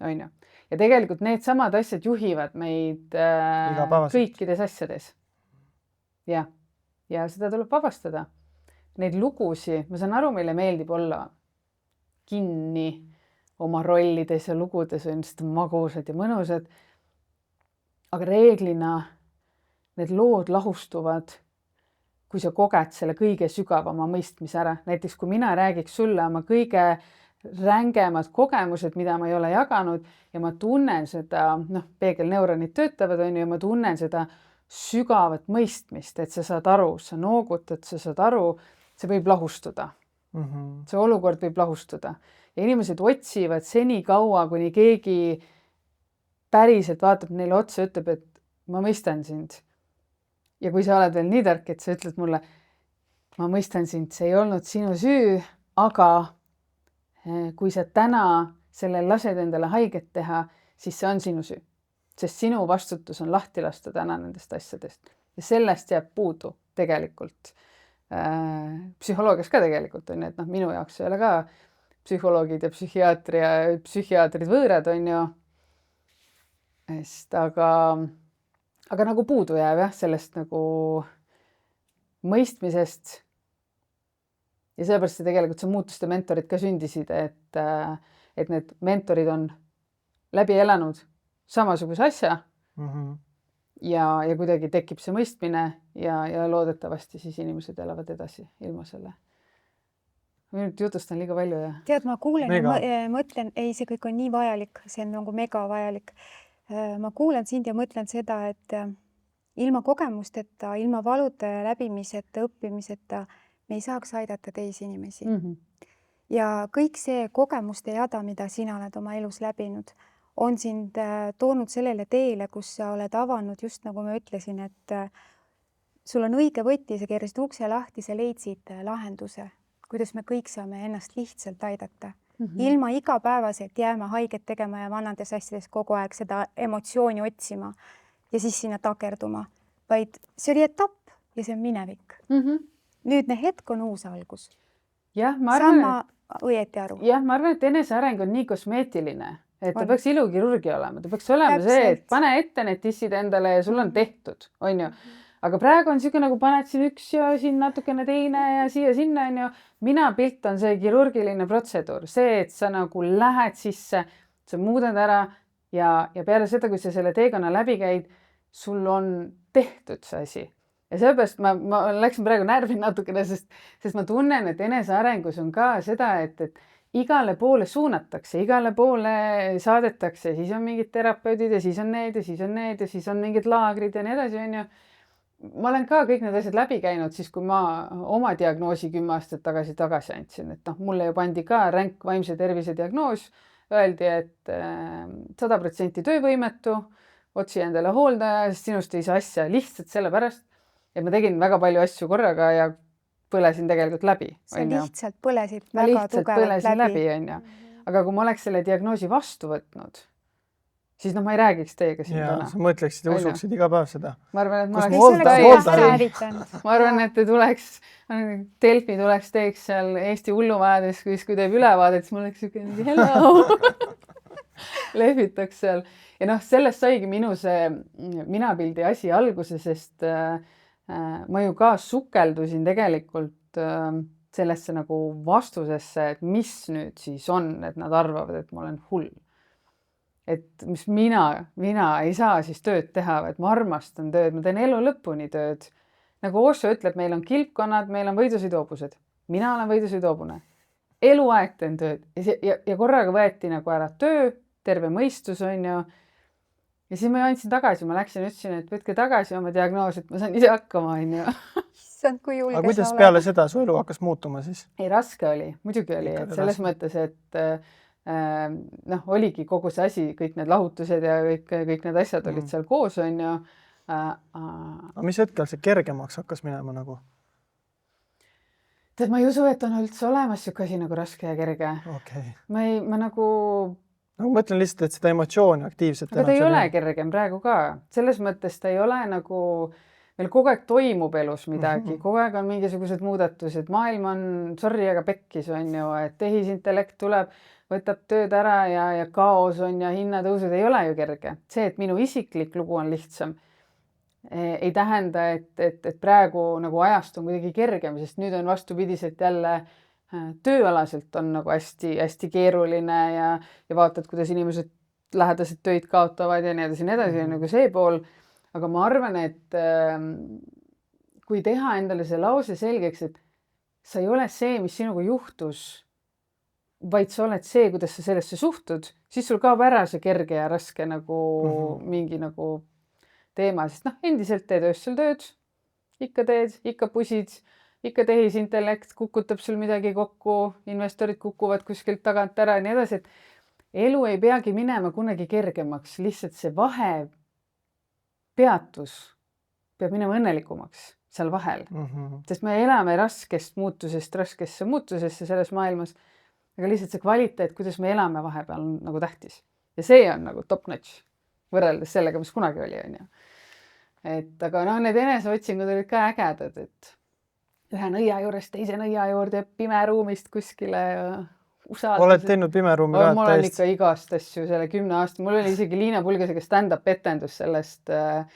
on ju. Ja tegelikult need samad asjad juhivad meid kõikides asjades. Ja seda tuleb vabastada. Neid lugusi, ma saan aru, meile meeldib olla kinni oma rollides ja lugudes, on sest magusad ja mõnusad. Aga reeglina need lood lahustuvad, kui sa koged selle kõige sügavama mõistmise ära. Näiteks kui mina räägiks sulle oma kõige rängemad kogemused, mida ma ei ole jaganud ja ma tunnen seda, peegelneuronid töötavad, on ju, ja ma tunnen seda sügavat mõistmist, et sa saad aru, sa noogutad, sa saad aru, see võib lahustuda. See olukord võib lahustuda. Ja inimesed otsivad seni kaua, kuni keegi päriselt vaatab neile otsa ja ütleb, et ma mõistan sind. Ja kui sa oled veel nii tark, et sa ütled mulle, ma mõistan sind, see ei olnud sinu süü, aga kui sa täna sellel lased endale haiget teha, siis see on sinu süü. Sest sinu vastutus on lahti lasta täna nendest asjadest. Ja sellest jääb puudu tegelikult. Psühholoogias ka tegelikult on, et minu jaoks ei ole ka psühholoogid ja psühhiaatrid võõrad, on ju. Aga nagu puudu jääb sellest nagu mõistmisest. Ja sellepärast see tegelikult see muutuste mentorid ka sündisid, et need mentorid on läbi elanud samasuguse asja ja kuidagi tekib see mõistmine ja loodetavasti siis inimesed elavad edasi ilma selle. Ma nüüd jutustan liiga palju ja... Tead, ma kuulen ja mõtlen, ei, see kõik on nii vajalik, see on nagu mega vajalik. Ma kuulen sind ja mõtlen seda, et ilma kogemusteta, ilma valude läbimiseta, õppimiseta me ei saaks aidata teisi inimesi. Ja kõik see kogemuste jada, mida sina oled oma elus läbinud, on sind toonud sellele teele, kus sa oled avanud, just nagu ma ütlesin, et sul on õige võti, sa keerasid ukse lahti, sa leidsid lahenduse, kuidas me kõik saame ennast lihtsalt aidata. Ilma igapäevaselt jääma haiget tegema ja vanades asjades kogu aeg seda emotsiooni otsima ja siis sinna takerduma. Vaid see oli etapp ja see on minevik. Nüüdne hetk on uus algus. Ma arvan, õieti aru. Ma arvan, et eneseareng on nii kosmeetiline, et ta peaks ilukirurgi olema. Ta peaks olema see, et pane ette need tissid endale ja sul on tehtud, on ju. Aga praegu on siuke nagu paned siin üks ja siin natukene teine ja siia sinna, on ju. Mina pilt on see kirurgiline protseduur. See, et sa nagu lähed sisse, sa muudad ära ja peale seda, kui sa selle teekonna läbi käid, sul on tehtud see asi. Ja sellepärast ma läksin praegu närvi natukene, sest ma tunnen, et enesearengus on ka seda, et igale poole suunatakse, igale poole saadetakse, siis on mingid terapeudid ja siis on need ja siis on need ja siis on mingid laagrid ja nii edasi, on ju. Ma olen ka kõik need asjad läbi käinud, siis kui ma oma diagnoosi 10 aastat tagasi andsin, et mulle ju pandi ka ränk vaimse tervise diagnoos, öeldi, et 100% töövõimetu, otsi endale hooldaja, sest sinust ei saa asja lihtsalt sellepärast, et ma tegin väga palju asju korraga ja põlesin tegelikult läbi. Sa lihtsalt põlesid väga tugevalt läbi. On ju. Aga kui ma oleks selle diagnoosi vastu võtnud, siis ma ei räägiks teiega siin täna. Sa mõtleksid ja usuksid iga päev seda. Ma arvan, et ma arvan, et te tuleks, Delfi tuleks teeks seal Eesti hullumajades, kui teeb ülevaadet, siis mul oleks siuke hello. Lehvitaks seal. Ja sellest saigi minu see minapildi asi alguse, sest ma ju ka sukeldusin tegelikult sellesse nagu vastusesse, et mis nüüd siis on, et nad arvavad, et ma olen hull. Et mis mina ei saa siis tööd teha, et ma armastan tööd, ma teen elu lõpuni tööd. Nagu Osho ütleb, meil on kilpkonnad, meil on võidusõiduhobused. Mina olen võidusõiduhobune. Eluaeg teen tööd ja korraga võeti nagu ära töö, terve mõistus on ju. Ja siis ma andsin tagasi, ma läksin ja ütlesin, et võtke tagasi oma diagnoos, et ma saan ise hakkama on ju. Kui julge aga kuidas peale seda su elu hakkas muutuma siis? Ei, raske oli, muidugi oli, et selles mõttes, et oligi kogu see asi, kõik need lahutused ja kõik need asjad olid seal koos on ju. Aga mis hetkel see kergemaks hakkas minema nagu? Tead, ma ei usu, et on üldse olemas siuke asi nagu raske ja kerge. Okay. Ma nagu... No, ma mõtlen lihtsalt, et seda emotsiooni aktiivselt... Aga ta ei ole kergem praegu ka. Selles mõttes ta ei ole nagu... Meil kogu aeg toimub elus midagi, kogu aeg on mingisugused muudatused. Maailm on, sorry, aga pekkis on ju, et tehisintellekt tuleb, võtab tööd ära ja kaos on ja hinnatõusud ei ole ju kerge. See, et minu isiklik lugu on lihtsam, ei tähenda, et praegu nagu ajast on kuidagi kergem, sest nüüd on vastupidiselt jälle tööalaselt on nagu hästi keeruline ja vaatad, kuidas inimesed lähedased töid kaotavad ja nii edasi, nagu see pool. Aga ma arvan, et kui teha endale see lause selgeks, et sa ei ole see, mis sinuga juhtus, vaid sa oled see, kuidas sa sellesse suhtud, siis sul kaob ära see kerge ja raske nagu mingi nagu teema, sest endiselt teed öösel tööd, ikka pusid, ikka tehisintellekt kukutab sul midagi kokku, investorid kukuvad kuskilt tagant ära ja nii edasi, et elu ei peagi minema kunagi kergemaks, lihtsalt see vahe peatus peab minema õnnelikumaks seal vahel. Sest me elame raskest muutusesse selles maailmas, aga lihtsalt see kvaliteet, kuidas me elame vahepeal on nagu tähtis. Ja see on nagu top notch võrreldes sellega, mis kunagi oli. On ju. Et aga need eneseotsingud olid ka ägedad, et ühe nõia juurest teise nõia juurde pime ruumist kuskile ja oled teinud pimeruumi ka? Mul on ikka igast asju selle 10 aasta. Mul oli isegi Liina Pulgasega stand-up etendus sellest. Ma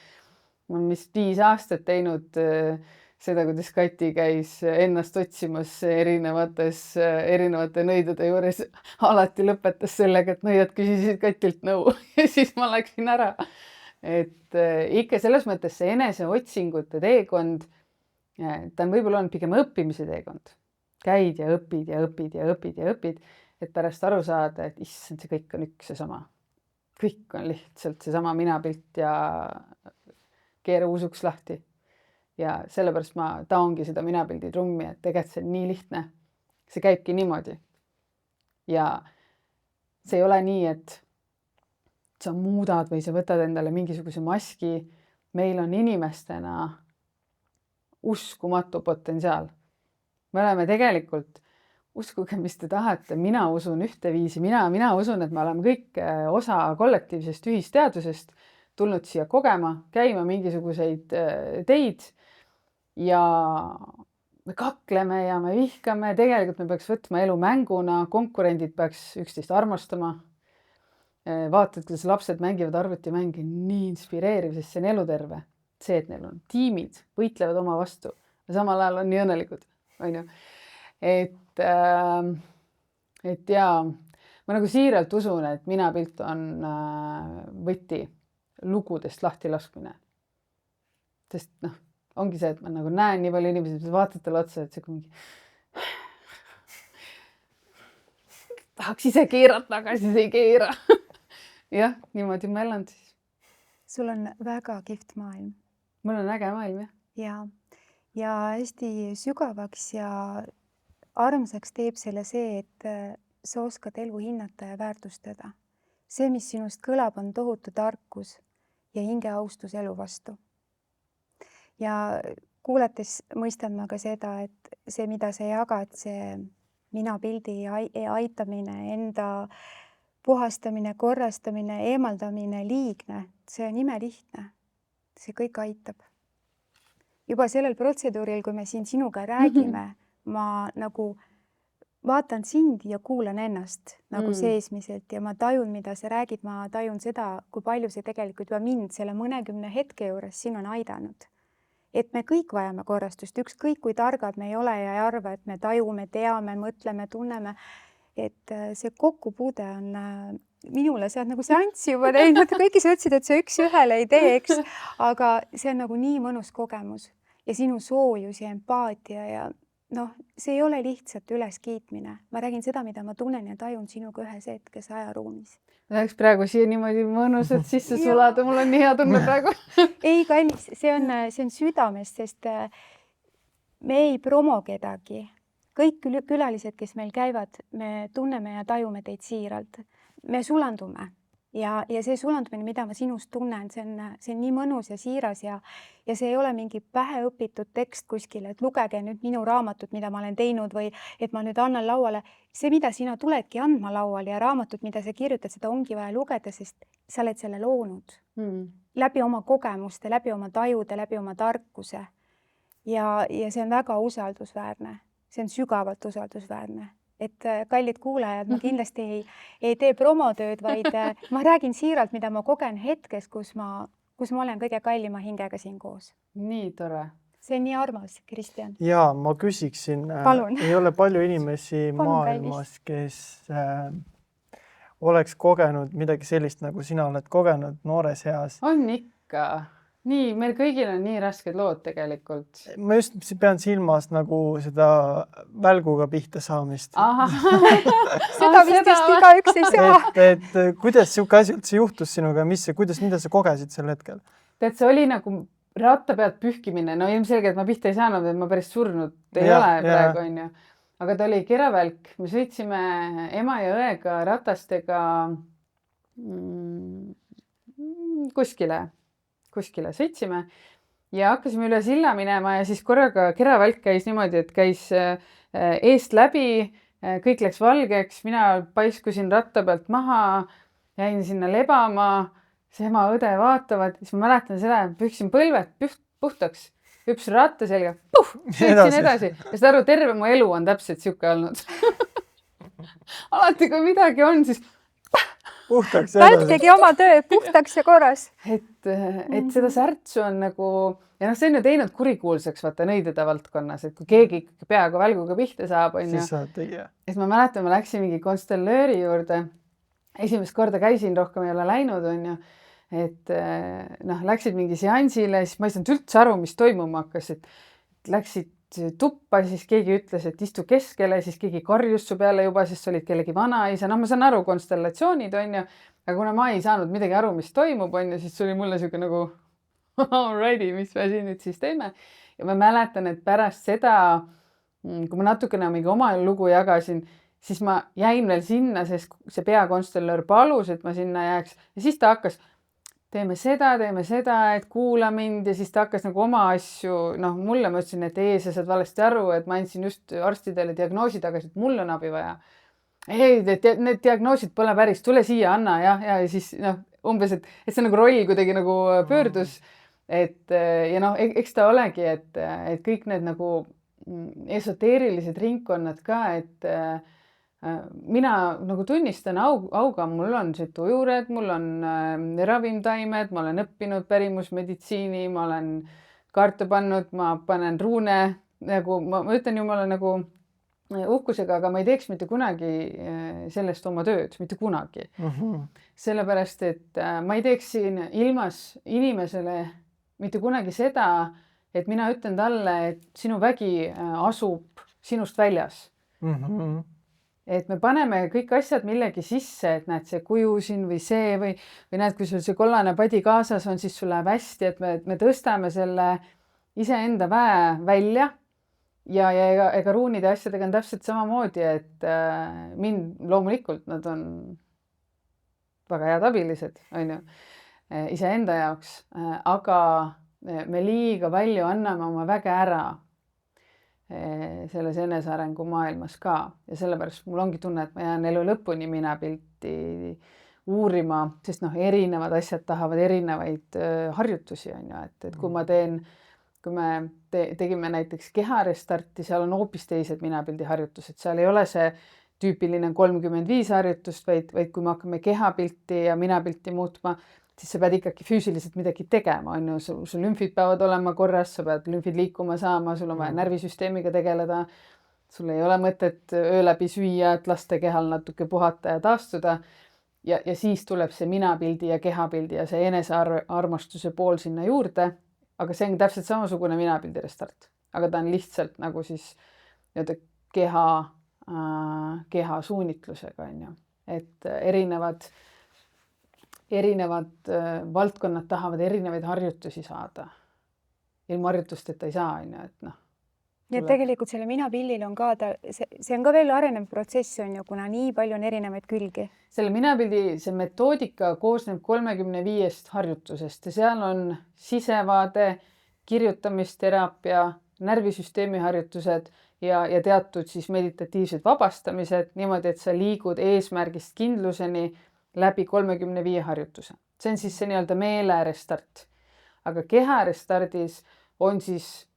olen vist 5 aastat teinud seda, kuidas Kati käis ennast otsimas erinevate nõidade juures. Alati lõpetas sellega, et nõiad küsisid Katilt nõu ja siis ma läksin ära. Et ikka selles mõttes see eneseotsingute teekond, ta on võib-olla olnud pigem õppimise teekond. Käid ja õpid, et pärast aru saada, et issand, see kõik on üks ja sama. Kõik on lihtsalt see sama minapilt ja keera usuks lahti. Ja sellepärast ma taongi seda minapildi trummi, et tegelikult see on nii lihtne. See käibki niimoodi. Ja see ei ole nii, et sa muudad või sa võtad endale mingisuguse maski. Meil on inimestena uskumatu potentsiaal. Me oleme tegelikult, uskuge, mis te tahate, mina usun ühteviisi, mina usun, et me oleme kõik osa kollektiivsest ühisteadusest tulnud siia kogema, käima mingisuguseid teid ja me kakleme ja me vihkame, tegelikult me peaks võtma elu mänguna, konkurendid peaks üksteist armastama. Vaatad, kuidas lapsed mängivad arvutimänge, nii inspireeriv, sest see on eluterve. See, et neil on tiimid, võitlevad oma vastu ja samal ajal on nii õnnelikud. On ju. Et jaa, ma nagu siiralt usun, et minapilt on võti lugudest lahti laskmine. Sest ongi see, et ma nagu näen nii palju inimesed, vaatad talle otsa, et see kui mingi tahaks ise keerata, aga siis ei keera. Jah, niimoodi ma elan siis. Sul on väga kihvt maailm. Mul on äge maailm, jah. Jaa. Ja hästi sügavaks ja armsaks teeb selle see, et sa oskad elu hinnata ja väärtustada. See, mis sinust kõlab, on tohutu tarkus ja hingeaustus elu vastu. Ja kuulates mõistan ma ka seda, et see, mida sa jagad, see minapildi aitamine, enda puhastamine, korrastamine, eemaldamine, liigne, see on imelihtne. See kõik aitab. Juba sellel protseduuril, kui me siin sinuga räägime, ma nagu vaatan sind ja kuulan ennast nagu seesmiselt ja ma tajun, mida sa räägid, ma tajun seda, kui palju see tegelikult juba mind selle mõnekümne hetke juures siin on aidanud. et me kõik vajame korrastust, ükskõik kui targad me ei ole ja ei arva, et me tajume, teame, mõtleme, tunneme, et see kokkupuude on minule, sa oled nagu seanssi juba teinud, kõiki sa ütlesid, et see üks ühele ei tee, eks, aga see on nagu nii mõnus kogemus ja sinu soojus ja empaatia ja noh, see ei ole lihtsalt üleskiitmine. Ma räägin seda, mida ma tunnen ja tajun sinuga ühes hetkes ajaruumis. Läheks praegu siia niimoodi mõnusalt sisse sulada, mul on nii hea tunne praegu. Ei, kallis, see on südamest, sest me ei promo kedagi. Kõik külalised, kes meil käivad, me tunneme ja tajume teid siiralt. Me sulandume ja see sulandumine, mida ma sinust tunnen, see on nii mõnus ja siiras ja see ei ole mingi päheõpitud tekst kuskile, et lugege nüüd minu raamatut, mida ma olen teinud või et ma nüüd annan lauale. See, mida sina tuledki andma lauale ja raamatut, mida sa kirjutad, seda ongi vaja lugeda, sest sa oled selle loonud läbi oma kogemuste, läbi oma tajude, läbi oma tarkuse. Ja see on väga usaldusväärne. See on sügavalt usaldusväärne. Et kallid kuulajad, ma kindlasti ei tee promotööd, vaid ma räägin siiralt, mida ma kogen hetkes, kus ma olen kõige kallima hingega siin koos. Nii tore. See on nii armas, Kristjan. Ja ma küsiksin, ei ole palju inimesi maailmas, kes oleks kogenud midagi sellist, nagu sina oled kogenud noores eas. On ikka. Nii, meil kõigil on nii rasked lood tegelikult. Ma just pean silmas nagu seda välguga pihta saamist. Seda vist igaüks ei saa. Et kuidas siuke asi üldse juhtus sinuga, mida sa kogesid sel hetkel? Tead, see oli nagu ratta pealt pühkimine. No ilmselgelt ma pihta ei saanud, et ma päris surnud ei ole praegu, on ju. Aga ta oli keravälk. Me sõitsime ema ja õega ratastega kuskile sõitsime ja hakkasime üle silla minema ja siis korraga keravälk käis niimoodi, et käis eest läbi, kõik läks valgeks, mina paiskusin ratta pealt maha, jäin sinna lebama, see ema õde vaatavad, siis ma mäletan seda, pühksin põlved puhtaks, hüpsin ratta selga, sõitsin edasi ja seda aru, terve mu elu on täpselt siuke olnud. Alati, kui midagi on, siis puhtaks Pält tegi oma töö puhtaks ja korras. Et seda särtsu on nagu, ja see on ju teinud kurikuulsaks vaata nõidede valdkonnas, et kui keegi peaga välguga pihta saab, on ju. Siis saad teie. Et ma mäletan, ma läksin mingi konstellööri juurde. Esimest korda käisin, rohkem ei ole läinud, on ju. Et läksid mingi seansile, siis ma ei saanud üldse aru, mis toimuma hakkas, et läksid tuppa, siis keegi ütles, et istu keskele, siis keegi karjus su peale juba, siis olid kellegi vanaisa. Ma saan aru, konstellatsioonid on ju, aga kuna ma ei saanud midagi aru, mis toimub, on ju, siis oli mulle siuke nagu alrighty, mis me siin nüüd siis teeme. Ja ma mäletan, et pärast seda, kui ma natukene mingi oma lugu jagasin, siis ma jäin veel sinna, sest see peakonstellöör palus, et ma sinna jääks ja siis ta hakkas teeme seda, et kuula mind ja siis ta hakkas nagu oma asju, mulle ma ütlesin, et sa saad valesti aru, et ma andsin just arstidele diagnoosi tagasi, et mul on abi vaja. Ei, need diagnoosid pole päris, tule siia, anna ja siis umbes, et see nagu roll kuidagi nagu pöördus, et ja eks ta olegi, et kõik need nagu esoteerilised ringkonnad ka, et mina nagu tunnistan auga, mul on see tujured, mul on ravimtaimed, ma olen õppinud pärimusmeditsiini, ma olen kaarte pannud, ma panen ruune, nagu ma ütlen ju, ma olen nagu uhkusega, aga ma ei teeks mitte kunagi sellest oma tööd, mitte kunagi. Sellepärast, et ma ei teeks siin ilmas inimesele mitte kunagi seda, et mina ütlen talle, et sinu vägi asub sinust väljas. Et me paneme kõik asjad millegi sisse, et näed see kuju siin või see või näed, kui sul see kollane padi kaasas on, siis sul läheb hästi, et me tõstame selle iseenda väe välja ja ega ruunide asjadega on täpselt samamoodi, et mind loomulikult nad on väga head abilised, on ju, iseenda jaoks, aga me liiga palju anname oma väge ära selles enesearengu maailmas ka ja sellepärast mul ongi tunne, et ma jään elu lõpuni minapilti uurima, sest erinevad asjad tahavad erinevaid harjutusi, on ju, et kui me tegime näiteks keharestarti, seal on hoopis teised minapildi harjutused, seal ei ole see tüüpiline 35 harjutust, vaid kui me hakkame kehapilti ja minapilti muutma, siis sa pead ikkagi füüsiliselt midagi tegema, on ju, sul lümfid peavad olema korras, sa pead lümfid liikuma saama, sul on vaja närvisüsteemiga tegeleda, sul ei ole mõtet öö läbi süüa, et laste kehal natuke puhata ja taastuda. Ja siis tuleb see minapildi ja kehapildi ja see enesearmastuse pool sinna juurde, aga see on täpselt samasugune minapildi restart, aga ta on lihtsalt nagu siis keha suunitlusega, on ju, et erinevad valdkonnad tahavad erinevaid harjutusi saada. Ilma harjutusteta ei saa, on ju, et noh. Ja tegelikult selle minapillil on ka, see on ka veel arenev protsess, on ju, kuna nii palju on erinevaid külgi. Selle minapildi, see metoodika koosneb 35 harjutusest ja seal on sisevaade, kirjutamisteraapia, närvisüsteemi harjutused ja teatud siis meditatiivsed vabastamised niimoodi, et sa liigud eesmärgist kindluseni läbi 35 harjutuse. See on siis see nii-öelda meele restart. Aga keha restardis on siis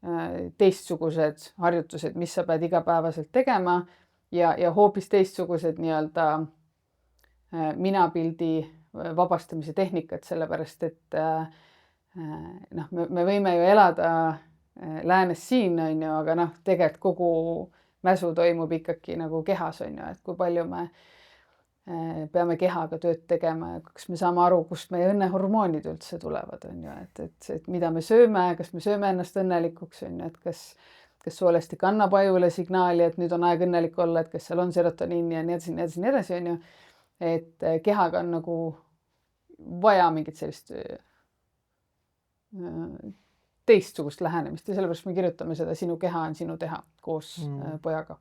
teistsugused harjutused, mis sa pead igapäevaselt tegema ja hoopis teistsugused nii-öelda minapildi vabastamise tehnikad, sellepärast et me võime ju elada läänes siin, on ju, aga tegelikult kogu mäsu toimub ikkagi nagu kehas, on ju, et kui palju me peame kehaga tööd tegema ja kas me saame aru, kust meie õnnehormoonid üldse tulevad, on ju, et mida me sööme, kas me sööme ennast õnnelikuks, on ju, et kas soolestik annab ajule signaali, et nüüd on aeg õnnelik olla, et kas seal on serotoniini ja nii edasi, on ju, et kehaga on nagu vaja mingit sellist teistsugust lähenemist ja sellepärast me kirjutame seda Sinu keha on sinu teha koos pojaga.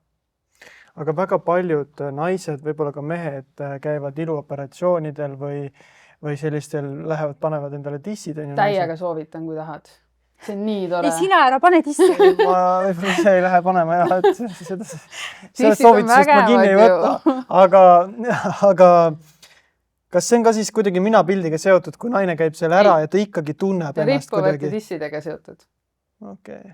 Aga väga paljud naised, võib-olla ka mehed käivad iluoperatsioonidel või sellistel panevad endale tissid. Täiega soovitan, kui tahad. See on nii tore. Ei, sina ära pane tissi. Ma võib-olla ise ei lähe panema jah, et sellest soovitusest ma kinni ei võtta. Aga kas see on ka siis kuidagi minapildiga seotud, kui naine käib selle ära ja ta ikkagi tunneb ennast kuidagi? Rippuvate tissidega seotud. Okay.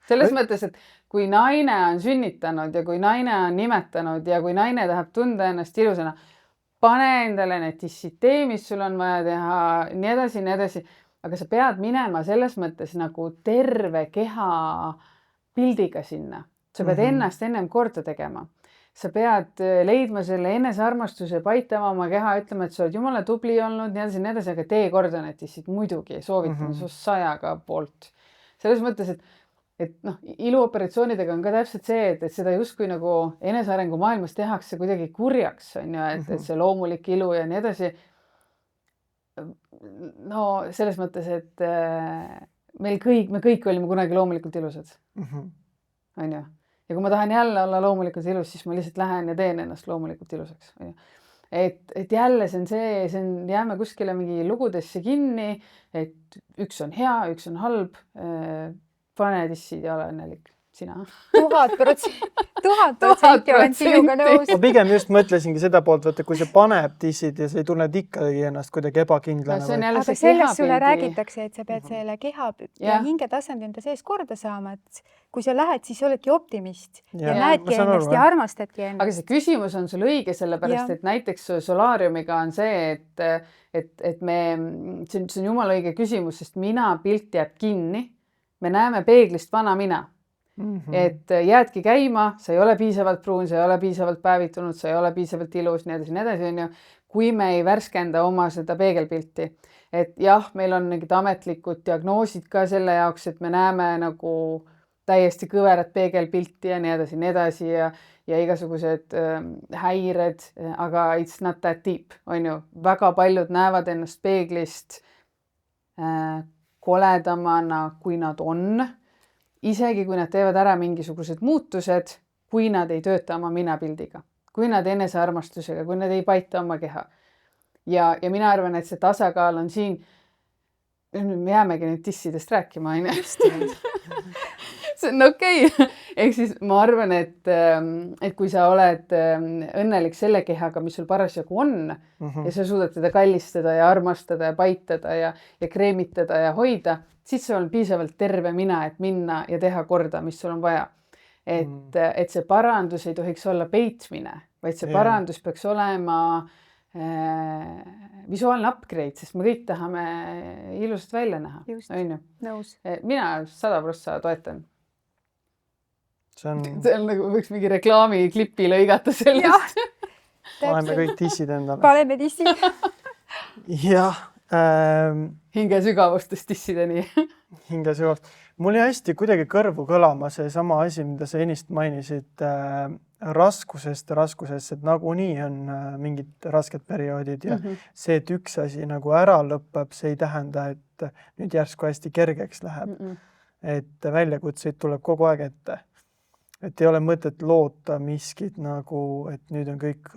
Selles mõttes, et kui naine on sünnitanud ja kui naine on nimetanud ja kui naine tahab tunda ennast ilusana, pane endale need tissid, tee, mis sul on vaja teha, nii edasi, aga sa pead minema selles mõttes nagu terve keha pildiga sinna. Sa pead ennast ennem korda tegema. Sa pead leidma selle enesearmastuse, paitama oma keha, ütlema, et sa oled jumala tubli olnud, nii edasi, aga tee korda need tissid muidugi, soovitan su 100 poolt. Selles mõttes, et iluoperatsioonidega on ka täpselt see, et seda justkui nagu enesearengu maailmas tehakse kuidagi kurjaks, on ju, et see loomulik ilu ja nii edasi. No selles mõttes, et me kõik olime kunagi loomulikult ilusad. On ju? Ja kui ma tahan jälle olla loomulikult ilus, siis ma lihtsalt lähen ja teen ennast loomulikult ilusaks. On ju? Et jälle jääme kuskile mingi lugudesse kinni, et üks on hea, üks on halb, pane tissid ja ole õnnelik. Sina? 1000% olen sinuga nõus. Ma pigem just mõtlesingi seda poolt, et kui see paneb tissid ja sa ei tunne ikkagi ennast kuidagi ebakindlana. Aga sellest sulle räägitakse, et sa pead selle keha ja hinge tasandi enda sees korda saama, et kui sa lähed, siis oledki optimist ja näedki ennast ja armastadki ennast. Aga see küsimus on sul õige, sellepärast, et näiteks solaariumiga on see, et see on jumala õige küsimus, sest pilt jääb kinni. Me näeme peeglist vana mina. Et jäädki käima, sa ei ole piisavalt pruun, sa ei ole piisavalt päevitunud, sa ei ole piisavalt ilus, nii edasi, on ju, kui me ei värskenda oma seda peegelpilti. Et jah, meil on mingid ametlikud diagnoosid ka selle jaoks, et me näeme nagu täiesti kõverat peegelpilti ja nii edasi ja igasugused häired, aga it's not that deep, on ju. Väga paljud näevad ennast peeglist koledamana, kui nad on. Isegi kui nad teevad ära mingisugused muutused, kui nad ei tööta oma minapildiga, kui nad enesearmastusega, kui nad ei paita oma keha. Ja mina arvan, et see tasakaal on siin, me jäämegi nüüd tissidest rääkima, on ju. See on okei. Ehk siis ma arvan, et kui sa oled õnnelik selle kehaga, mis sul parasjagu on ja sa suudad teda kallistada ja armastada ja paitada ja kreemitada ja hoida, siis sul on piisavalt terve mina, et minna ja teha korda, mis sul on vaja. Et see parandus ei tohiks olla peitmine, vaid see parandus peaks olema visuaalne upgrade, sest me kõik tahame ilusat välja näha. On ju? Nõus. Mina 100% toetan. See on nagu võiks mingi reklaamiklipi lõigata sellest. Paneme kõik tissid endale. Paneme tissid. Jah. Hinge sügavustest tissideni. Hinge sügavust. Mul jäi hästi kuidagi kõrvu kõlama see sama asi, mida sa ennist mainisid raskusest, et nagunii on mingid rasked perioodid ja see, et üks asi nagu ära lõpeb, see ei tähenda, et nüüd järsku hästi kergeks läheb. Et väljakutseid tuleb kogu aeg ette. Et ei ole mõtet loota miskit nagu, et nüüd on kõik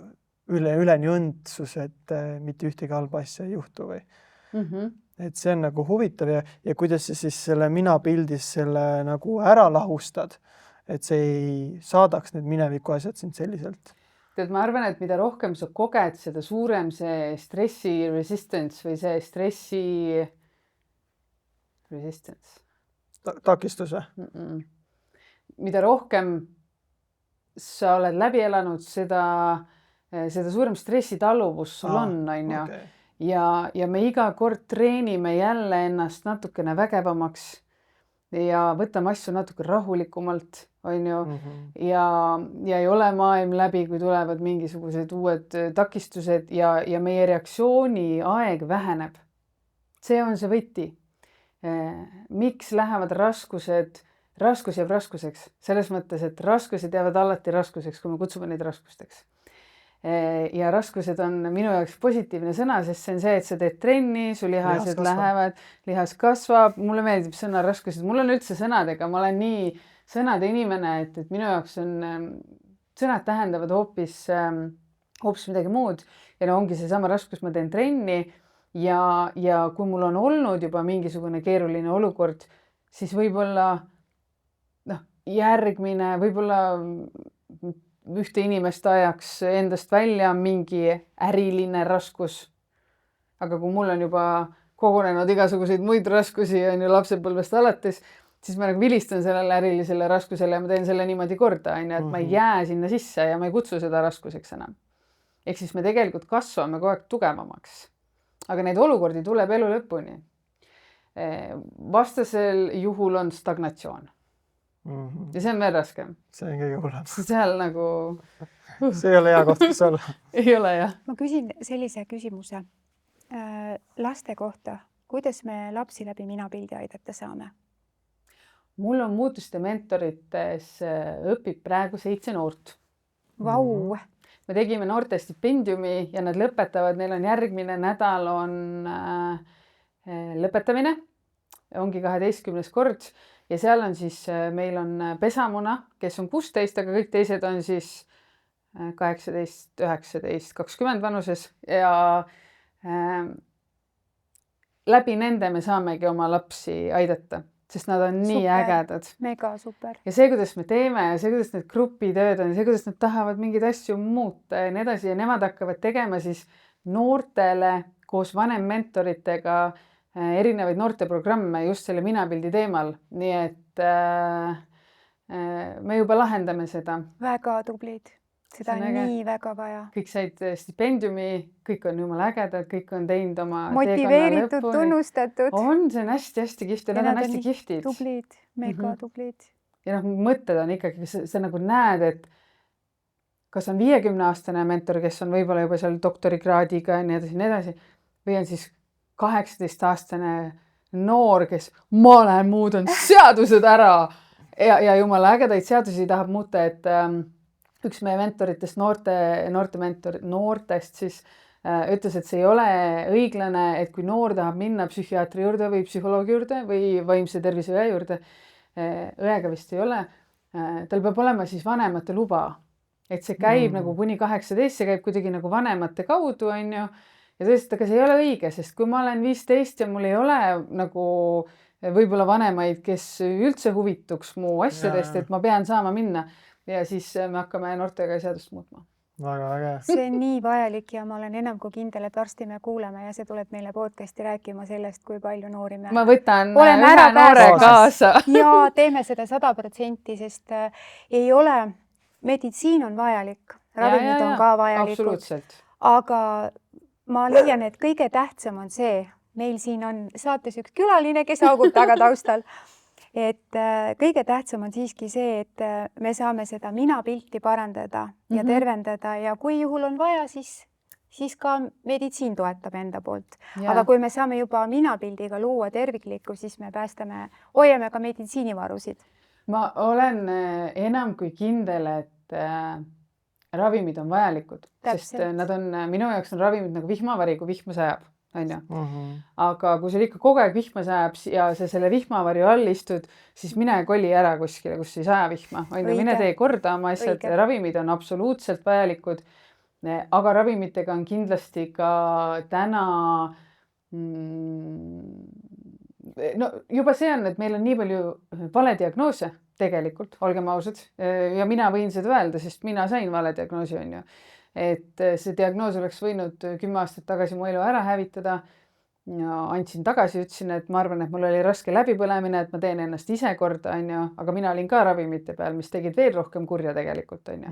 üleni õndsus, et mitte ühtegi halba asja ei juhtu või. Et see on nagu huvitav ja kuidas sa siis selle minapildis selle nagu ära lahustad, et see ei saadaks need mineviku asjad sind selliselt. Ma arvan, et mida rohkem sa koged, seda suurem see stressi resistance või see stressi resistance. Takistus või? Mida rohkem sa oled läbi elanud, seda suurem stressitaluvus sul on ju. Okay. Ja me iga kord treenime jälle ennast natukene vägevamaks ja võtame asju natuke rahulikumalt, on ju. Ja ei ole maailm läbi, kui tulevad mingisugused uued takistused ja meie reaktsiooni aeg väheneb. See on see võti. Miks lähevad raskus jääb raskuseks? Selles mõttes, et raskused jäävad alati raskuseks, kui me kutsume neid raskusteks. Ja raskused on minu jaoks positiivne sõna, sest see on see, et sa teed trenni, su lihased lähevad, lihas kasvab. Mulle meeldib sõna raskused. Mul on üldse sõnadega, ma olen nii sõnade inimene, et minu jaoks on sõnad tähendavad hoopis midagi muud. Ja ongi see sama raskus, ma teen trenni ja kui mul on olnud juba mingisugune keeruline olukord, siis võib-olla järgmine, võib-olla ühte inimest ajaks endast välja mingi äriline raskus. Aga kui mul on juba kogunenud igasuguseid muid raskusi on ju lapsepõlvest alates, siis ma nagu vilistan sellele ärilisele raskusele ja ma teen selle niimoodi korda, et ma ei jää sinna sisse ja ma ei kutsu seda raskuseks enam. Ehk siis me tegelikult kasvame kogu aeg tugevamaks. Aga neid olukordi tuleb elu lõpuni. Vastasel juhul on stagnatsioon. Ja see on veel raskem. See on kõige hullem. Seal nagu... See ei ole hea koht, kus olla. Ei ole, jah. Ma küsin sellise küsimuse laste kohta. Kuidas me lapsi läbi minapildi aidata saame? Mul on muutuste mentorites õpib praegu 7 noort. Vau! Me tegime noorte stipendiumi ja nad lõpetavad. Neil on järgmine nädal on lõpetamine. Ongi 12. kord. Ja seal on siis, meil on Pesamuna, kes on 16, aga kõik teised on siis 18, 19, 20 vanuses. Ja läbi nende me saamegi oma lapsi aidata, sest nad on nii ägedad. Mega super. Ja see, kuidas me teeme ja see, kuidas need grupitööd on, see, kuidas nad tahavad mingeid asju muuta ja nii edasi ja nemad hakkavad tegema siis noortele koos vanemmentoritega erinevaid noorteprogramme just selle minapildi teemal. Nii et me juba lahendame seda. Väga tublid. Seda on nii väga vaja. Kõik said stipendiumi, kõik on jumala ägedad, kõik on teinud oma motiveeritud, tunnustatud. On, see on hästi kihvt ja nad on hästi kihvtid. Tublid, mega tublid. Ja mõtted on ikkagi, sa nagu näed, et kas on 50-aastane mentor, kes on võib-olla juba seal doktorikraadiga ja nii edasi, või on siis 18-aastane noor, kes ma olen muudan seadused ära ja jumala ägedaid seadusi tahab muuta, et üks meie mentoritest, noortest siis ütles, et see ei ole õiglane, et kui noor tahab minna psühhiaatri juurde või psühholoogi juurde või vaimse tervise õe juurde, õega vist ei ole, tal peab olema siis vanemate luba. Et see käib nagu kuni 18, see käib kuidagi nagu vanemate kaudu, on ju. Ja tõesti, aga see ei ole õige, sest kui ma olen 15 ja mul ei ole nagu võib-olla vanemaid, kes üldse huvituks mu asjadest, et ma pean saama minna ja siis me hakkame noortega seadust muutma. Väga äge. See on nii vajalik ja ma olen enam kui kindel, et varsti me kuuleme ja see tuleb meile podcasti rääkima sellest, kui palju noori me... Ma võtan ühe noore kaasa. Ja teeme seda 100%, sest ei ole... Meditsiin on vajalik, ravimid on ka vajalikud. Absoluutselt. Aga ma leian, et kõige tähtsam on see, meil siin on saates üks külaline, kes augub taga taustal, et kõige tähtsam on siiski see, et me saame seda minapilti parandada ja tervendada ja kui juhul on vaja, siis ka meditsiin toetab enda poolt. Aga kui me saame juba minapildiga luua terviklikku, siis me hoiame ka meditsiinivarusid. Ma olen enam kui kindel, et ravimid on vajalikud, sest minu jaoks on ravimid nagu vihmavari, kui vihma sajab. Aga kui sul ikka kogu aeg vihma sajab ja sa selle vihmavarju all istud, siis mine koli ära kuskile, kus ei saja vihma. Mine tee korda oma asjad, ravimid on absoluutselt vajalikud, aga ravimitega on kindlasti ka täna juba see on, et meil on nii palju valediagnoose tegelikult, olgem ausad, ja mina võin seda öelda, sest mina sain valediagnoosi, on ju. Et see diagnoos oleks võinud 10 aastat tagasi mu elu ära hävitada ja andsin tagasi, ütlesin, et ma arvan, et mul oli raske läbipõlemine, et ma teen ennast ise korda, on ju, aga mina olin ka ravimite peal, mis tegid veel rohkem kurja tegelikult, on ju.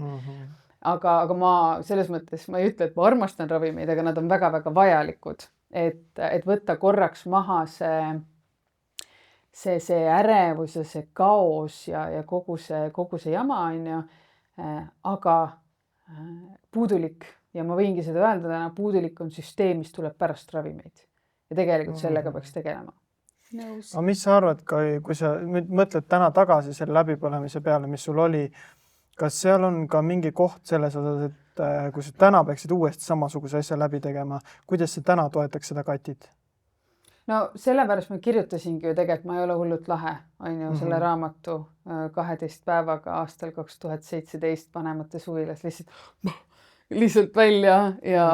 Aga ma selles mõttes, ma ei ütle, et ma armastan ravimeid, aga nad on väga-väga vajalikud, et võtta korraks maha see ärevus ja see kaos ja kogu see jama, on ju, aga puudulik ja ma võingi seda öelda täna, puudulik on süsteem, mis tuleb pärast ravimeid ja tegelikult sellega peaks tegelema. Aga mis sa arvad, kui sa mõtled täna tagasi selle läbipõlemise peale, mis sul oli, kas seal on ka mingi koht selles osas, et kui sa täna peaksid uuesti samasuguse asja läbi tegema, kuidas sa täna toetaks seda Katit? No sellepärast ma kirjutasingi ju tegelikult, ma ei ole hullult lahe, on ju, selle raamatu 12 päevaga aastal 2017 Vanemate suvilas lihtsalt välja ja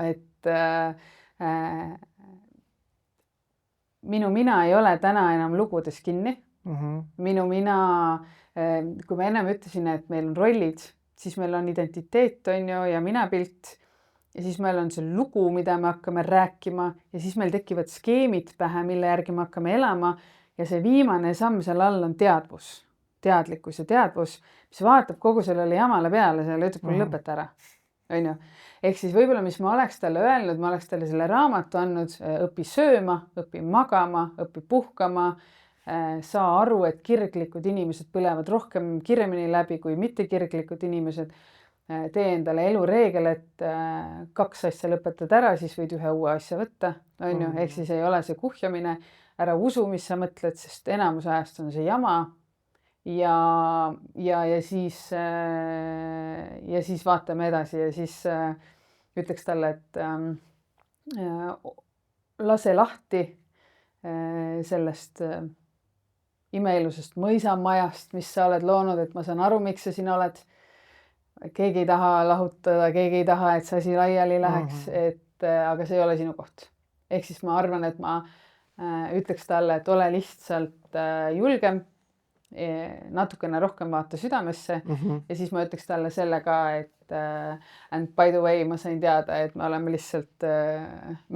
et minu mina ei ole täna enam lugudes kinni. Minu mina, kui ma ennem ütlesin, et meil on rollid, siis meil on identiteet, on ju, ja minapilt. Ja siis meil on see lugu, mida me hakkame rääkima ja siis meil tekivad skeemid pähe, mille järgi me hakkame elama ja see viimane samm seal all on teadlikkus ja teadvus, mis vaatab kogu sellele jamale peale, selle ütleb, kui lõpeta ära. On ju? Ehk siis võib-olla, mis ma oleks talle öelnud, ma oleks talle selle raamatu andnud, õpi sööma, õpi magama, õpi puhkama, saa aru, et kirglikud inimesed põlevad rohkem kirjemini läbi kui mittekirglikud inimesed. Tee endale elureegel, et 2 asja lõpetad ära, siis võid ühe uue asja võtta, on ju, ehk siis ei ole see kuhjamine, ära usu, mis sa mõtled, sest enamus ajast on see jama ja siis vaatame edasi ja siis ütleks talle, et lase lahti sellest imeilusest mõisamajast, mis sa oled loonud, et ma saan aru, miks sa siin oled. Keegi ei taha lahutada, keegi ei taha, et see asi laiali läheks, aga see ei ole sinu koht. Ehk siis ma arvan, et ma ütleks talle, et ole lihtsalt julgem, natukene rohkem vaata südamesse ja siis ma ütleks talle selle ka, et and by the way, ma sain teada, et me oleme lihtsalt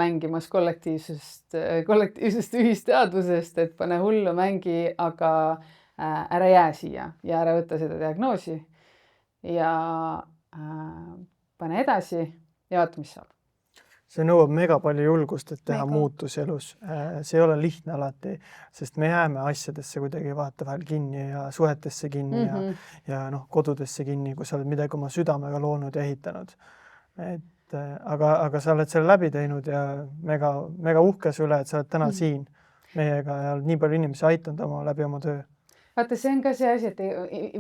mängimas kollektiivsest ühisteadvusest, et pane hullu mängi, aga ära jää siia ja ära võtta seda diagnoosi. Ja pane edasi ja vaata, mis saab. See nõuab mega palju julgust, et teha muutus elus. See ei ole lihtne alati, sest me jääme asjadesse kuidagi vaata vahel kinni ja suhetesse kinni ja kodudesse kinni, kui sa oled midagi oma südamega loonud ja ehitanud. Aga sa oled selle läbi teinud ja mega uhke üle, et sa oled täna siin meiega ja nii palju inimesi aitanud läbi oma töö. Vaata, see on ka see asi, et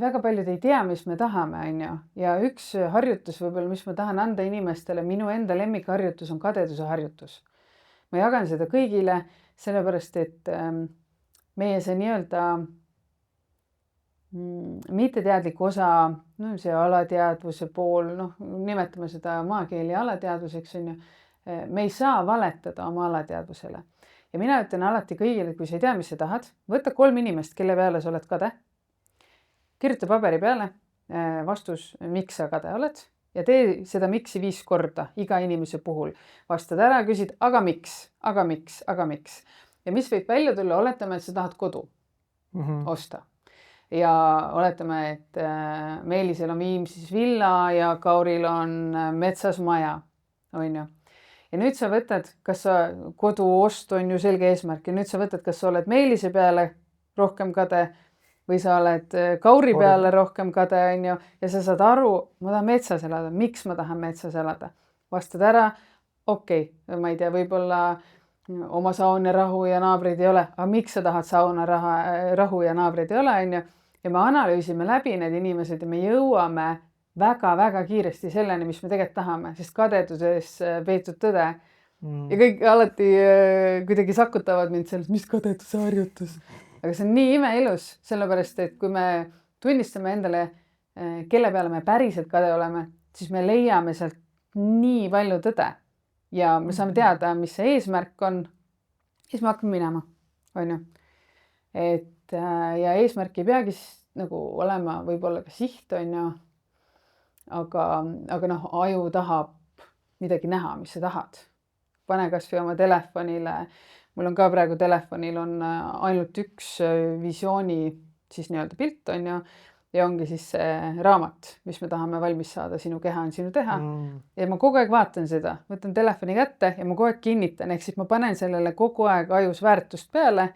väga paljud ei tea, mis me tahame, on ju. Ja üks harjutus võib-olla, mis ma tahan anda inimestele, minu enda lemmikharjutus on kadeduse harjutus. Ma jagan seda kõigile, sellepärast, et meie see nii-öelda mitteteadlik osa, see alateadvuse pool, nimetame seda maakeeli alateadvuseks, on ju. Me ei saa valetada oma alateadvusele. Ja mina ütlen alati kõigile, kui sa ei tea, mis sa tahad, võta 3 inimest, kelle peale sa oled kade, kirjuta paberi peale vastus, miks sa kade oled ja tee seda miksi 5 korda iga inimese puhul. Vastad ära, küsid, aga miks. Ja mis võib välja tulla, oletame, et sa tahad kodu osta. Ja oletame, et Meelisel on Viimsis villa ja Kauril on metsas maja, on ju. ja nüüd sa võtad, kas sa koduost on ju selge eesmärk ja nüüd sa võtad, kas sa oled Meelise peale rohkem kade või sa oled Kauri peale rohkem kade, on ju, ja sa saad aru, ma tahan metsas elada, miks ma tahan metsas elada. Vastad ära, okei, ma ei tea, võib-olla oma saun ja rahu ja naabreid ei ole, aga miks sa tahad sauna, rahu ja naabreid ei ole, on ju, ja me analüüsime läbi need inimesed ja me jõuame väga-väga kiiresti selleni, mis me tegelikult tahame, sest kadeduses peetud tõde. Ja kõik alati kuidagi sakutavad mind sellest, mis kadeduse harjutus. Aga see on nii imeilus, sellepärast, et kui me tunnistame endale, kelle peale me päriselt kade oleme, siis me leiame sealt nii palju tõde. Ja me saame teada, mis see eesmärk on. Siis me hakkame minema, on ju. Et, ja eesmärk ei peagi nagu olema võib-olla ka siht, on ju. Aga noh, aju tahab midagi näha, mis sa tahad. Pane kas või oma telefonile. Mul on ka praegu telefonil on ainult üks visiooni siis nii-öelda pilt, on ju. Ja ongi siis see raamat, mis me tahame valmis saada. Sinu keha on sinu teha. Ja ma kogu aeg vaatan seda. Võtan telefoni kätte ja ma kogu aeg kinnitan. Ehk siis ma panen sellele kogu aeg ajus väärtust peale.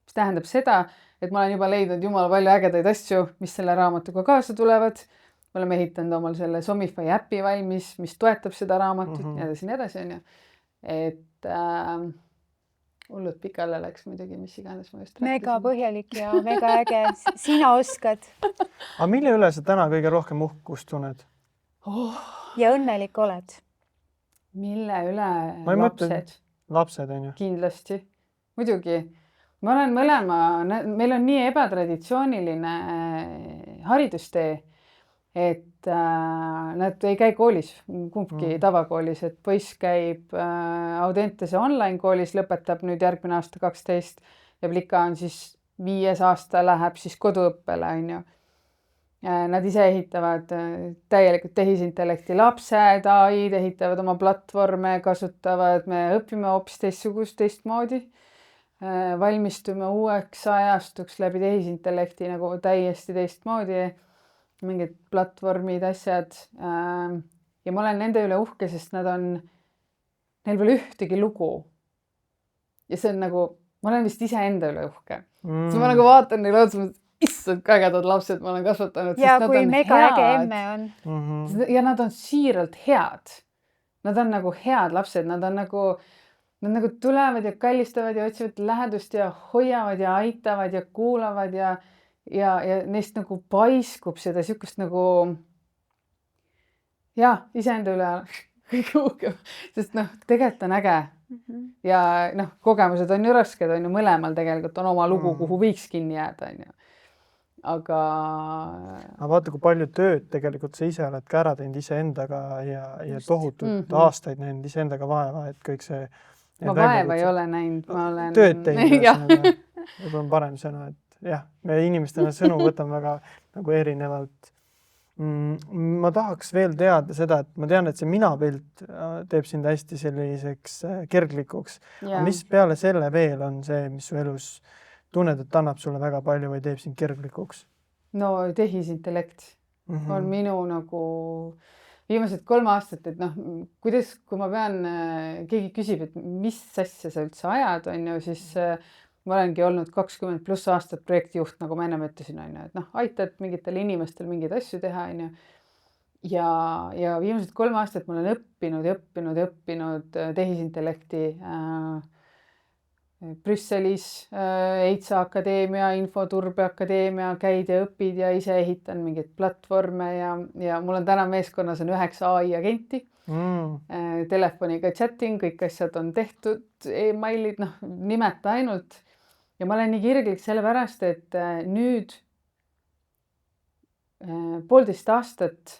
Mis tähendab seda, et ma olen juba leidnud jumala palju ägedaid asju, mis selle raamatuga kaasa tulevad. Me oleme ehitanud omal selle Somify äpi valmis, mis toetab seda raamatut ja nii edasi, on ju. Et hullud pikale läks muidugi, mis iganes ma just rääkisin. Mega põhjalik ja mega äge. Sina oskad. Aga mille üle sa täna kõige rohkem uhkust tunned? Ja õnnelik oled? Mille üle? Lapsed. Lapsed, on ju? Kindlasti. Muidugi. Ma olen mõlema, meil on nii ebatraditsiooniline haridustee, et nad ei käi koolis, kumbki tavakoolis, et poiss käib Audentese online koolis, lõpetab nüüd järgmine aasta 12 ja Plika on siis 5. aasta läheb siis koduõppele, on ju. Nad ise ehitavad täielikult tehisintellekti lapsed, AI-d ehitavad oma platvorme, kasutavad, me õpime hoopis teistmoodi. Valmistume uueks ajastuks läbi tehisintellekti nagu täiesti teistmoodi. Mingid platvormid, asjad. Ja ma olen nende üle uhke, sest neil pole ühtegi lugu. Ja see on nagu, ma olen vist ise enda üle uhke. Siis ma nagu vaatan neile otsa, issand ägedad lapsed ma olen kasvatanud. Ja kui mega äge emme on. Ja nad on siiralt head. Nad on nagu head lapsed, nad nagu tulevad ja kallistavad ja otsivad lähedust ja hoiavad ja aitavad ja kuulavad ja neist nagu paiskub seda sükust nagu iseenda üle kõige uhkem, sest tegelikult on äge ja kogemused on ju rasked, on ju mõlemal tegelikult on oma lugu, kuhu võiks kinni jääda, on ju. Aga vaata, kui palju tööd tegelikult sa ise oled ka ära teinud iseendaga ja tohutult aastaid näinud iseendaga vaeva, et kõik see ma vaeva ei ole näinud, ma olen tööd teinud, võib-olla on parem sõna, et jah, me inimestena sõnu võtame väga nagu erinevalt. Ma tahaks veel teada seda, et ma tean, et see minapilt teeb sind hästi selliseks kerglikuks. Mis peale selle veel on see, mis su elus tunned, et annab sulle väga palju või teeb sind kerglikuks? No tehisintellekt on minu nagu viimased 3 aastat, et kuidas, kui ma pean, keegi küsib, et mis asja sa üldse ajad, on ju, siis ma olengi olnud 20+ aastat projektijuht, nagu ma ennem ütlesin, on ju, et aitad mingitel inimestel mingeid asju teha, on ju. Ja viimased 3 aastat ma olen õppinud tehisintellekti Brüsselis, EITSA Akadeemia, Infoturbe Akadeemia, käid ja õpid ja ise ehitan mingeid platvorme ja mul on täna meeskonnas on 9 AI agenti. Telefoniga chatting, kõik asjad on tehtud, emailid, nimeta ainult. Ja ma olen nii kirglik sellepärast, et nüüd 1,5 aastat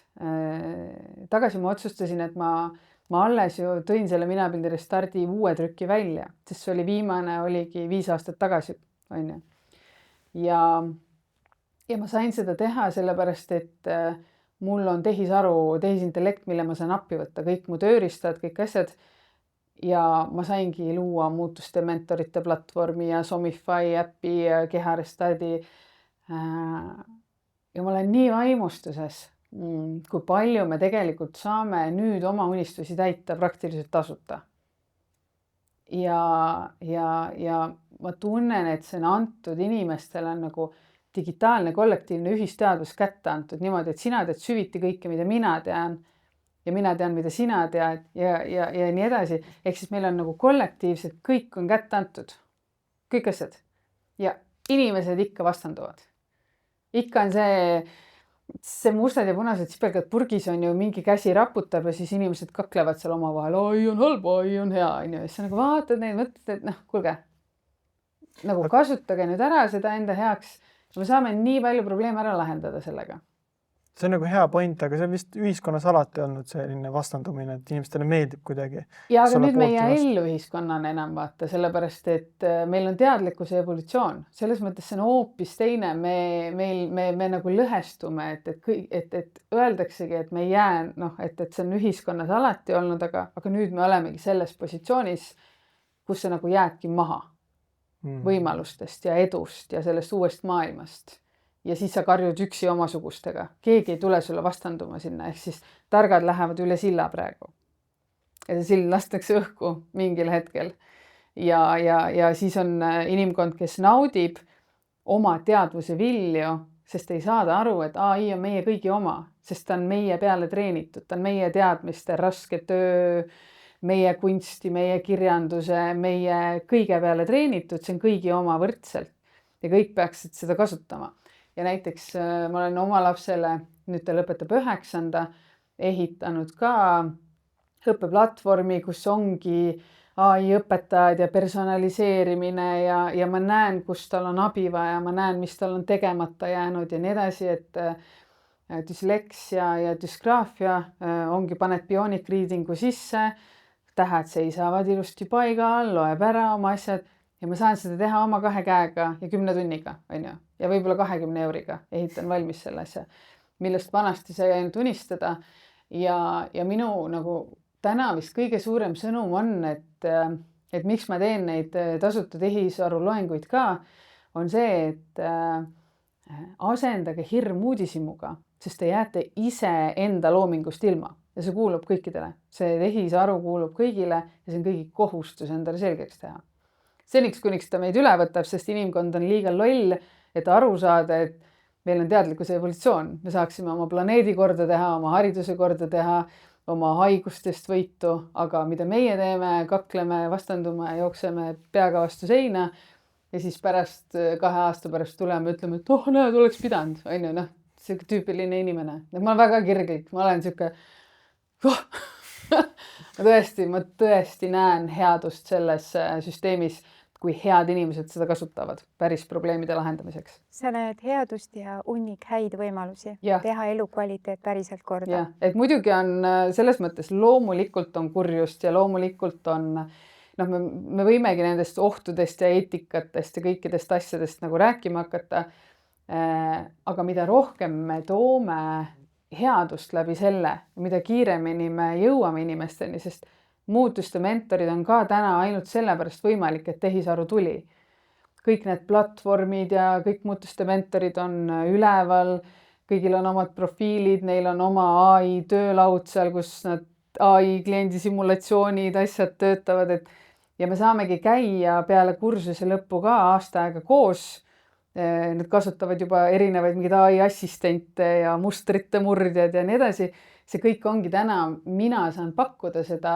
tagasi ma otsustasin, et ma alles ju tõin selle minapildi restardi uue trükki välja, sest see oli viimane, oligi 5 aastat tagasi, on ju. Ja ma sain seda teha sellepärast, et mul on tehisintellekt, mille ma saan appi võtta, kõik mu tööriistad, kõik asjad. Ja ma saingi luua muutuste mentorite platvormi ja Somify äpi ja keharestardi. Ja ma olen nii vaimustuses, kui palju me tegelikult saame nüüd oma unistusi täita praktiliselt tasuta. ja ma tunnen, et see on antud inimestele nagu digitaalne kollektiivne ühisteadvus kätte antud niimoodi, et sina tead süviti kõike, mida mina tean ja mina tean, mida sina tead ja nii edasi. Ehk siis meil on nagu kollektiivselt kõik on kätte antud. Kõik asjad. Ja inimesed ikka vastanduvad. Ikka on see mustad ja punased sipelgad purgis on ju mingi käsi raputab ja siis inimesed kaklevad seal omavahel. Oi on halb, oi on hea. Ja siis nagu vaatad neid mõtled, et kuulge, nagu kasutage nüüd ära seda enda heaks. Me saame nii palju probleeme ära lahendada sellega. See on nagu hea point, aga see on vist ühiskonnas alati olnud selline vastandumine, et inimestele meeldib kuidagi. Ja aga nüüd me ei ellu ühiskonnana enam vaata, sellepärast, et meil on teadlikkuse evolutsioon. Selles mõttes see on hoopis teine. Me nagu lõhestume, et öeldaksegi, et me ei jää, et see on ühiskonnas alati olnud, aga nüüd me olemegi selles positsioonis, kus see nagu jäädki maha võimalustest ja edust ja sellest uuest maailmast. Ja siis sa karjud üksi omasugustega. Keegi ei tule sulle vastanduma sinna. Ehk siis targad lähevad üle silla praegu. Ja see sild lastakse õhku mingil hetkel. Ja siis on inimkond, kes naudib oma teadvuse vilju, sest ei saada aru, et AI on meie kõigi oma, sest ta on meie peale treenitud. Ta on meie teadmiste raske töö, meie kunsti, meie kirjanduse, meie kõige peale treenitud. See on kõigi oma võrdselt. Ja kõik peaksid seda kasutama. Ja näiteks ma olen oma lapsele, nüüd ta lõpetab 9. ehitanud ka õppeplatvormi, kus ongi AI õpetajad ja personaliseerimine ja ma näen, kus tal on abi vaja, ma näen, mis tal on tegemata jäänud ja nii edasi, et düsleksia ja dysgraafia ongi, paned bionic readingu sisse, tähed seisavad ilusti paigal, loeb ära oma asjad ja ma saan seda teha oma 2 käega ja 10 tunniga, on ju. Ja võib-olla 20 euriga ehitan valmis selle asja, millest vanasti sai ainult unistada. Ja minu nagu täna vist kõige suurem sõnum on, et miks ma teen neid tasuta tehisaru loenguid ka, on see, et asendage hirm uudishimuga, sest te jääte ise enda loomingust ilma ja see kuulub kõikidele. See tehisaru kuulub kõigile ja see on kõigi kohustus endale selgeks teha. Seniks, kuniks ta meid üle võtab, sest inimkond on liiga loll, et aru saada, et meil on teadlikkuse evolutsioon. Me saaksime oma planeedi korda teha, oma hariduse korda teha, oma haigustest võitu, aga mida meie teeme, kakleme, vastandume, jookseme peaga vastu seina ja siis pärast 2 aasta pärast tuleme, ütleme, et näed, oleks pidanud. On ju, selline tüüpiline inimene. Ma olen väga kirglik, ma olen siuke ma tõesti näen headust selles süsteemis, kui head inimesed seda kasutavad päris probleemide lahendamiseks. Sa näed headust ja hunnik häid võimalusi teha elukvaliteet päriselt korda. Ja, et muidugi on selles mõttes loomulikult on kurjust ja loomulikult on, me võimegi nendest ohtudest ja eetikatest ja kõikidest asjadest nagu rääkima hakata. Aga mida rohkem me toome headust läbi selle, mida kiiremini me jõuame inimesteni, sest muutuste mentorid on ka täna ainult sellepärast võimalik, et tehisaru tuli. Kõik need platvormid ja kõik muutuste mentorid on üleval, kõigil on omad profiilid, neil on oma AI töölaud seal, kus nad AI kliendi simulatsioonid, asjad töötavad, ja me saamegi käia peale kursuse lõppu ka aasta aega koos. Nad kasutavad juba erinevaid mingid AI assistente ja mustrite murdjad ja nii edasi. See kõik ongi täna, mina saan pakkuda seda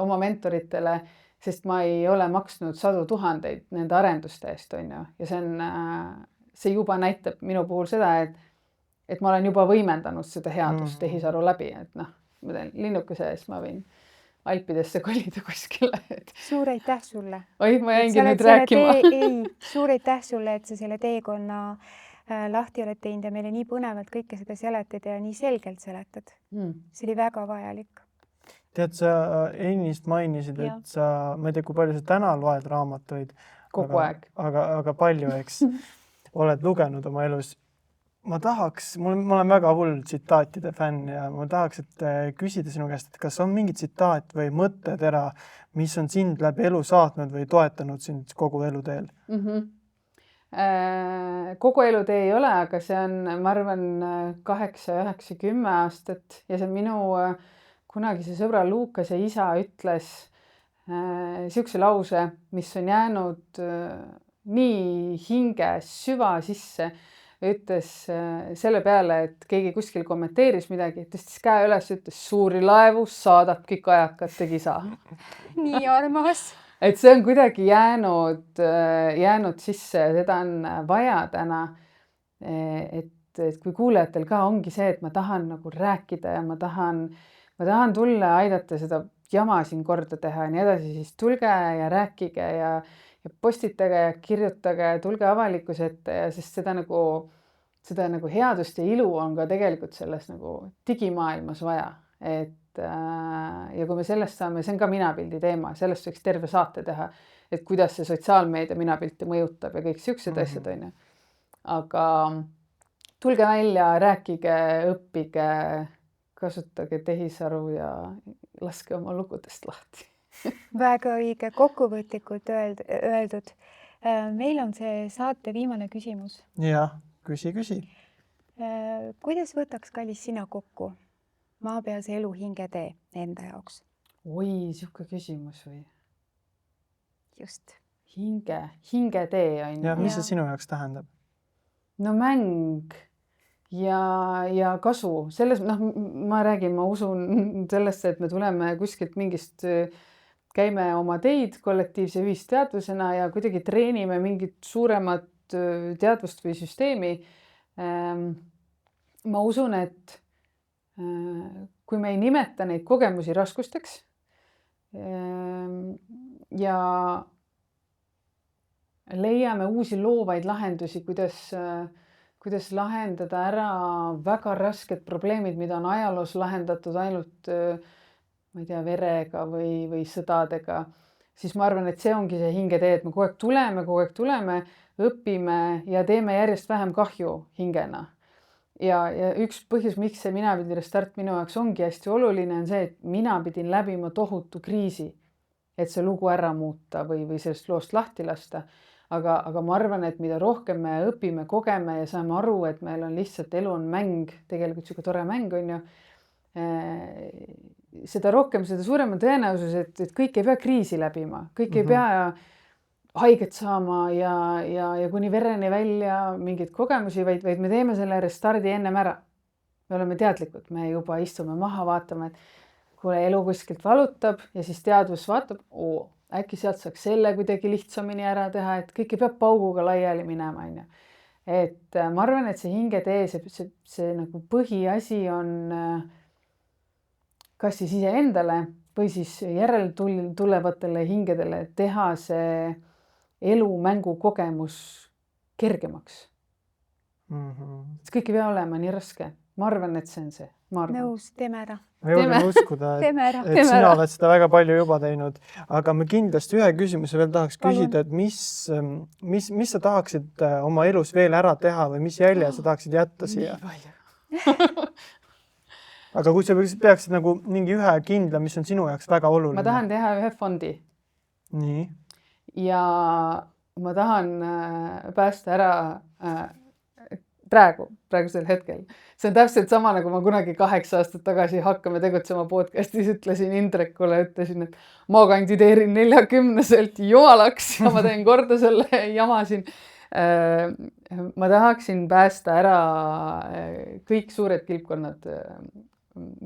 oma mentoritele, sest ma ei ole maksnud 100 000 nende arenduste eest, on ju. Ja see juba näitab minu puhul seda, et ma olen juba võimendanud seda headust tehisaru läbi, et ma teen linnukese eest, ma võin Alpidesse kolida kuskile. Suur aitäh sulle. Oi, ma jäingi nüüd rääkima. Suur aitäh sulle, et sa selle teekonna lahti oled teinud ja meile nii põnevalt kõike seda seletad ja nii selgelt seletad. See oli väga vajalik. Tead, sa ennist mainisid, et ma ei tea, kui palju sa täna loed raamatuid. Kogu aeg. Aga palju, eks, oled lugenud oma elus. Ma olen väga hull tsitaatide fänn ja ma tahaks, et küsida sinu käest, et kas on mingi tsitaat või mõttetera, mis on sind läbi elu saatnud või toetanud sind kogu eluteel? Kogu elutee ei ole, aga see on, ma arvan, 8, 9, 10 aastat ja see minu kunagise sõbra Luukase isa ütles siukse lause, mis on jäänud nii hinge süva sisse. Ütles selle peale, et keegi kuskil kommenteeris midagi, tõstis käe üles, ütles suuri laevu saadabki kajakate kisa. Nii armas. Et see on kuidagi jäänud sisse ja seda on vaja täna. Et kui kuulajatel ka ongi see, et ma tahan nagu rääkida ja ma tahan tulla aidata seda jama siin korda teha ja nii edasi, siis tulge ja rääkige ja postitage ja kirjutage, tulge avalikkuse ette ja sest seda nagu headust ja ilu on ka tegelikult selles nagu digimaailmas vaja. Ja kui me sellest saame, see on ka minapildi teema, sellest võiks terve saate teha, et kuidas see sotsiaalmeedia minapilti mõjutab ja kõik siuksed asjad on ju. Aga tulge välja, rääkige, õppige, kasutage tehisaru ja laske oma lugudest lahti. Väga õige, kokkuvõtlikult öeldud. Meil on see saate viimane küsimus. Jah, küsi. Kuidas võtaks, kallis, sina kokku maapealse elu hingetee enda jaoks? Oi, siuke küsimus või? Just. Hingetee on. Ja mis see sinu jaoks tähendab? No mäng ja kasu. Selles, ma räägin, ma usun sellesse, et me tuleme kuskilt mingist, käime oma teid kollektiivse ühisteadvusena ja kuidagi treenime mingit suuremat teadvust või süsteemi. Ma usun, et kui me ei nimeta neid kogemusi raskusteks ja leiame uusi loovaid lahendusi, kuidas lahendada ära väga rasked probleemid, mida on ajaloos lahendatud ainult, ma ei tea, verega või sõdadega, siis ma arvan, et see ongi see hingetee, et me kogu aeg tuleme, õpime ja teeme järjest vähem kahju hingena. Ja üks põhjus, miks see minapildi restart minu jaoks ongi hästi oluline, on see, et mina pidin läbima tohutu kriisi, et see lugu ära muuta või sellest loost lahti lasta. Aga ma arvan, et mida rohkem me õpime, kogeme ja saame aru, et meil on lihtsalt elu on mäng, tegelikult siuke tore mäng on ju, seda rohkem, seda suurem on tõenäosus, et kõik ei pea kriisi läbima, kõik ei pea haiget saama ja kuni vereni välja mingeid kogemusi, vaid me teeme selle restardi ennem ära. Me oleme teadlikud, me juba istume maha, vaatame, et kuule, elu kuskilt valutab ja siis teadvus vaatab, äkki sealt saaks selle kuidagi lihtsamini ära teha, et kõik ei pea pauguga laiali minema. Et ma arvan, et see hingetee, see nagu põhiasi on kas siis iseendale või siis järeltulevatele hingedele teha see elumängu kogemus kergemaks. Kõik ei pea olema nii raske. Ma arvan, et see on see. Nõus, teeme ära. Ma julgen uskuda, et sina oled seda väga palju juba teinud. Aga me kindlasti ühe küsimuse veel tahaks küsida, et mis sa tahaksid oma elus veel ära teha või mis jälje sa tahaksid jätta siia? Aga kui sa peaksid nagu mingi ühe kindla, mis on sinu jaoks väga oluline? Ma tahan teha ühe fondi. Nii. Ja ma tahan päästa ära praegusel hetkel. See on täpselt sama, nagu ma kunagi 8 aastat tagasi hakkame tegutsema podcastis, ütlesin Indrekule, ütlesin, et ma kandideerin 40-selt jumalaks ja ma teen korda selle jama siin. Ma tahaksin päästa ära kõik suured kilpkonnad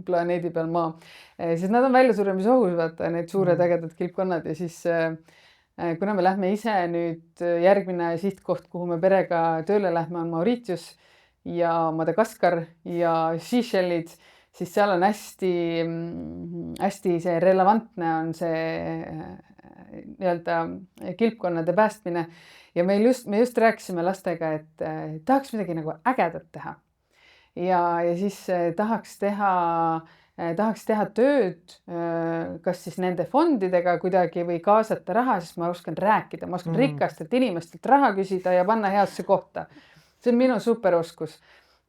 planeedi peal maa. Siis nad on väljasuremisohus, vaata, need suured ägedad kilpkonnad ja siis kuna me lähme ise nüüd järgmine sihtkoht, kuhu me perega tööle lähme, on Mauritius ja Madagaskar ja Seychellid, siis seal on hästi see relevantne on see nii-öelda kilpkonnade päästmine ja me just rääkisime lastega, et tahaks midagi nagu ägedat teha ja siis tahaks teha tööd kas siis nende fondidega kuidagi või kaasata raha, sest ma oskan rääkida, ma oskan rikastelt inimestelt raha küsida ja panna heasse kohta. See on minu superoskus.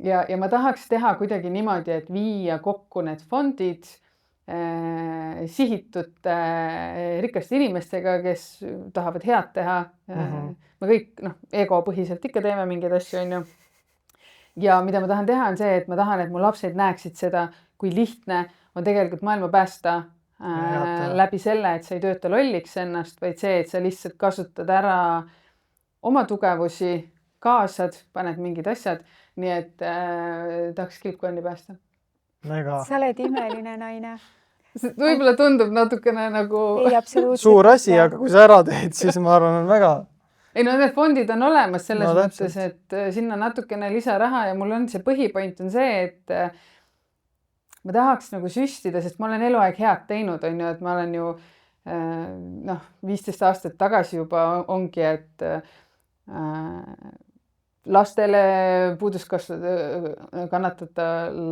Ja ma tahaks teha kuidagi niimoodi, et viia kokku need fondid sihitud rikaste inimestega, kes tahavad head teha. Me kõik egopõhiselt ikka teeme mingeid asju, on ju. Ja mida ma tahan teha on see, et ma tahan, et mu lapsed näeksid seda, kui lihtne on tegelikult maailma päästa läbi selle, et sa ei tööta lolliks ennast, vaid see, et sa lihtsalt kasutad ära oma tugevusi, kaasad, paned mingid asjad, nii et tahaks kilpkonni päästa. Mega. Sa oled imeline naine. Võib-olla tundub natukene nagu Ei, absoluutselt. Suur asi, aga kui sa ära teed, siis ma arvan, on väga... Ei, no need fondid on olemas selles mõttes, et sinna natukene lisaraha ja mul on see põhipoint on see, et ma tahaks nagu süstida, sest ma olen eluaeg head teinud, on ju, et ma olen ju 15 aastat tagasi juba ongi, et lastele puuduskasvada kannatada,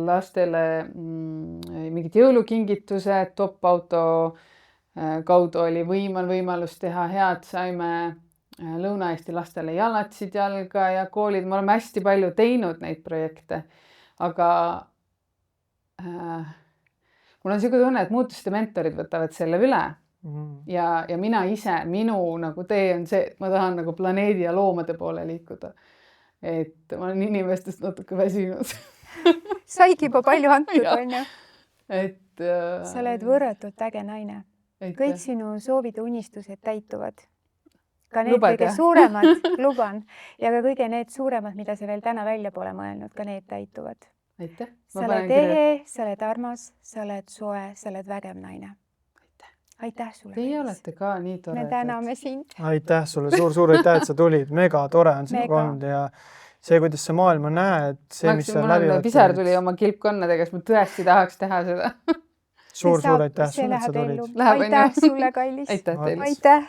lastele mingid jõulukingitused, top-auto kaudu oli võimalus teha head, saime Lõuna-Eesti lastele jalatsid jalga ja koolid, me oleme hästi palju teinud neid projekte, aga mul on selline tunne, et muutuste mentorid võtavad selle üle ja mina ise, minu nagu tee on see, et ma tahan nagu planeedi ja loomade poole liikuda. Et ma olen inimestest natuke väsinud. Saigi juba palju antud, on ju? Et sa oled võrratult äge naine. Kõik sinu soovid ja unistused täituvad. Ka need kõige suuremad, luban, ja ka kõige need suuremad, mida sa veel täna välja pole mõelnud, ka need täituvad. Aitäh. Sa oled ehe, sa oled armas, sa oled soe, sa oled vägev naine. Aitäh sulle. Teie olete ka nii tore. Me täname sind. Aitäh sulle, suur aitäh, et sa tulid. Mega tore on sinuga olnud ja see, kuidas sa maailma näed, see, mis sa läbi võtad. Pisar tuli oma kilpkonnadega, sest ma tõesti tahaks teha seda. Suur aitäh sulle, et sa tulid. Aitäh sulle, kallis. Aitäh teile. Aitäh.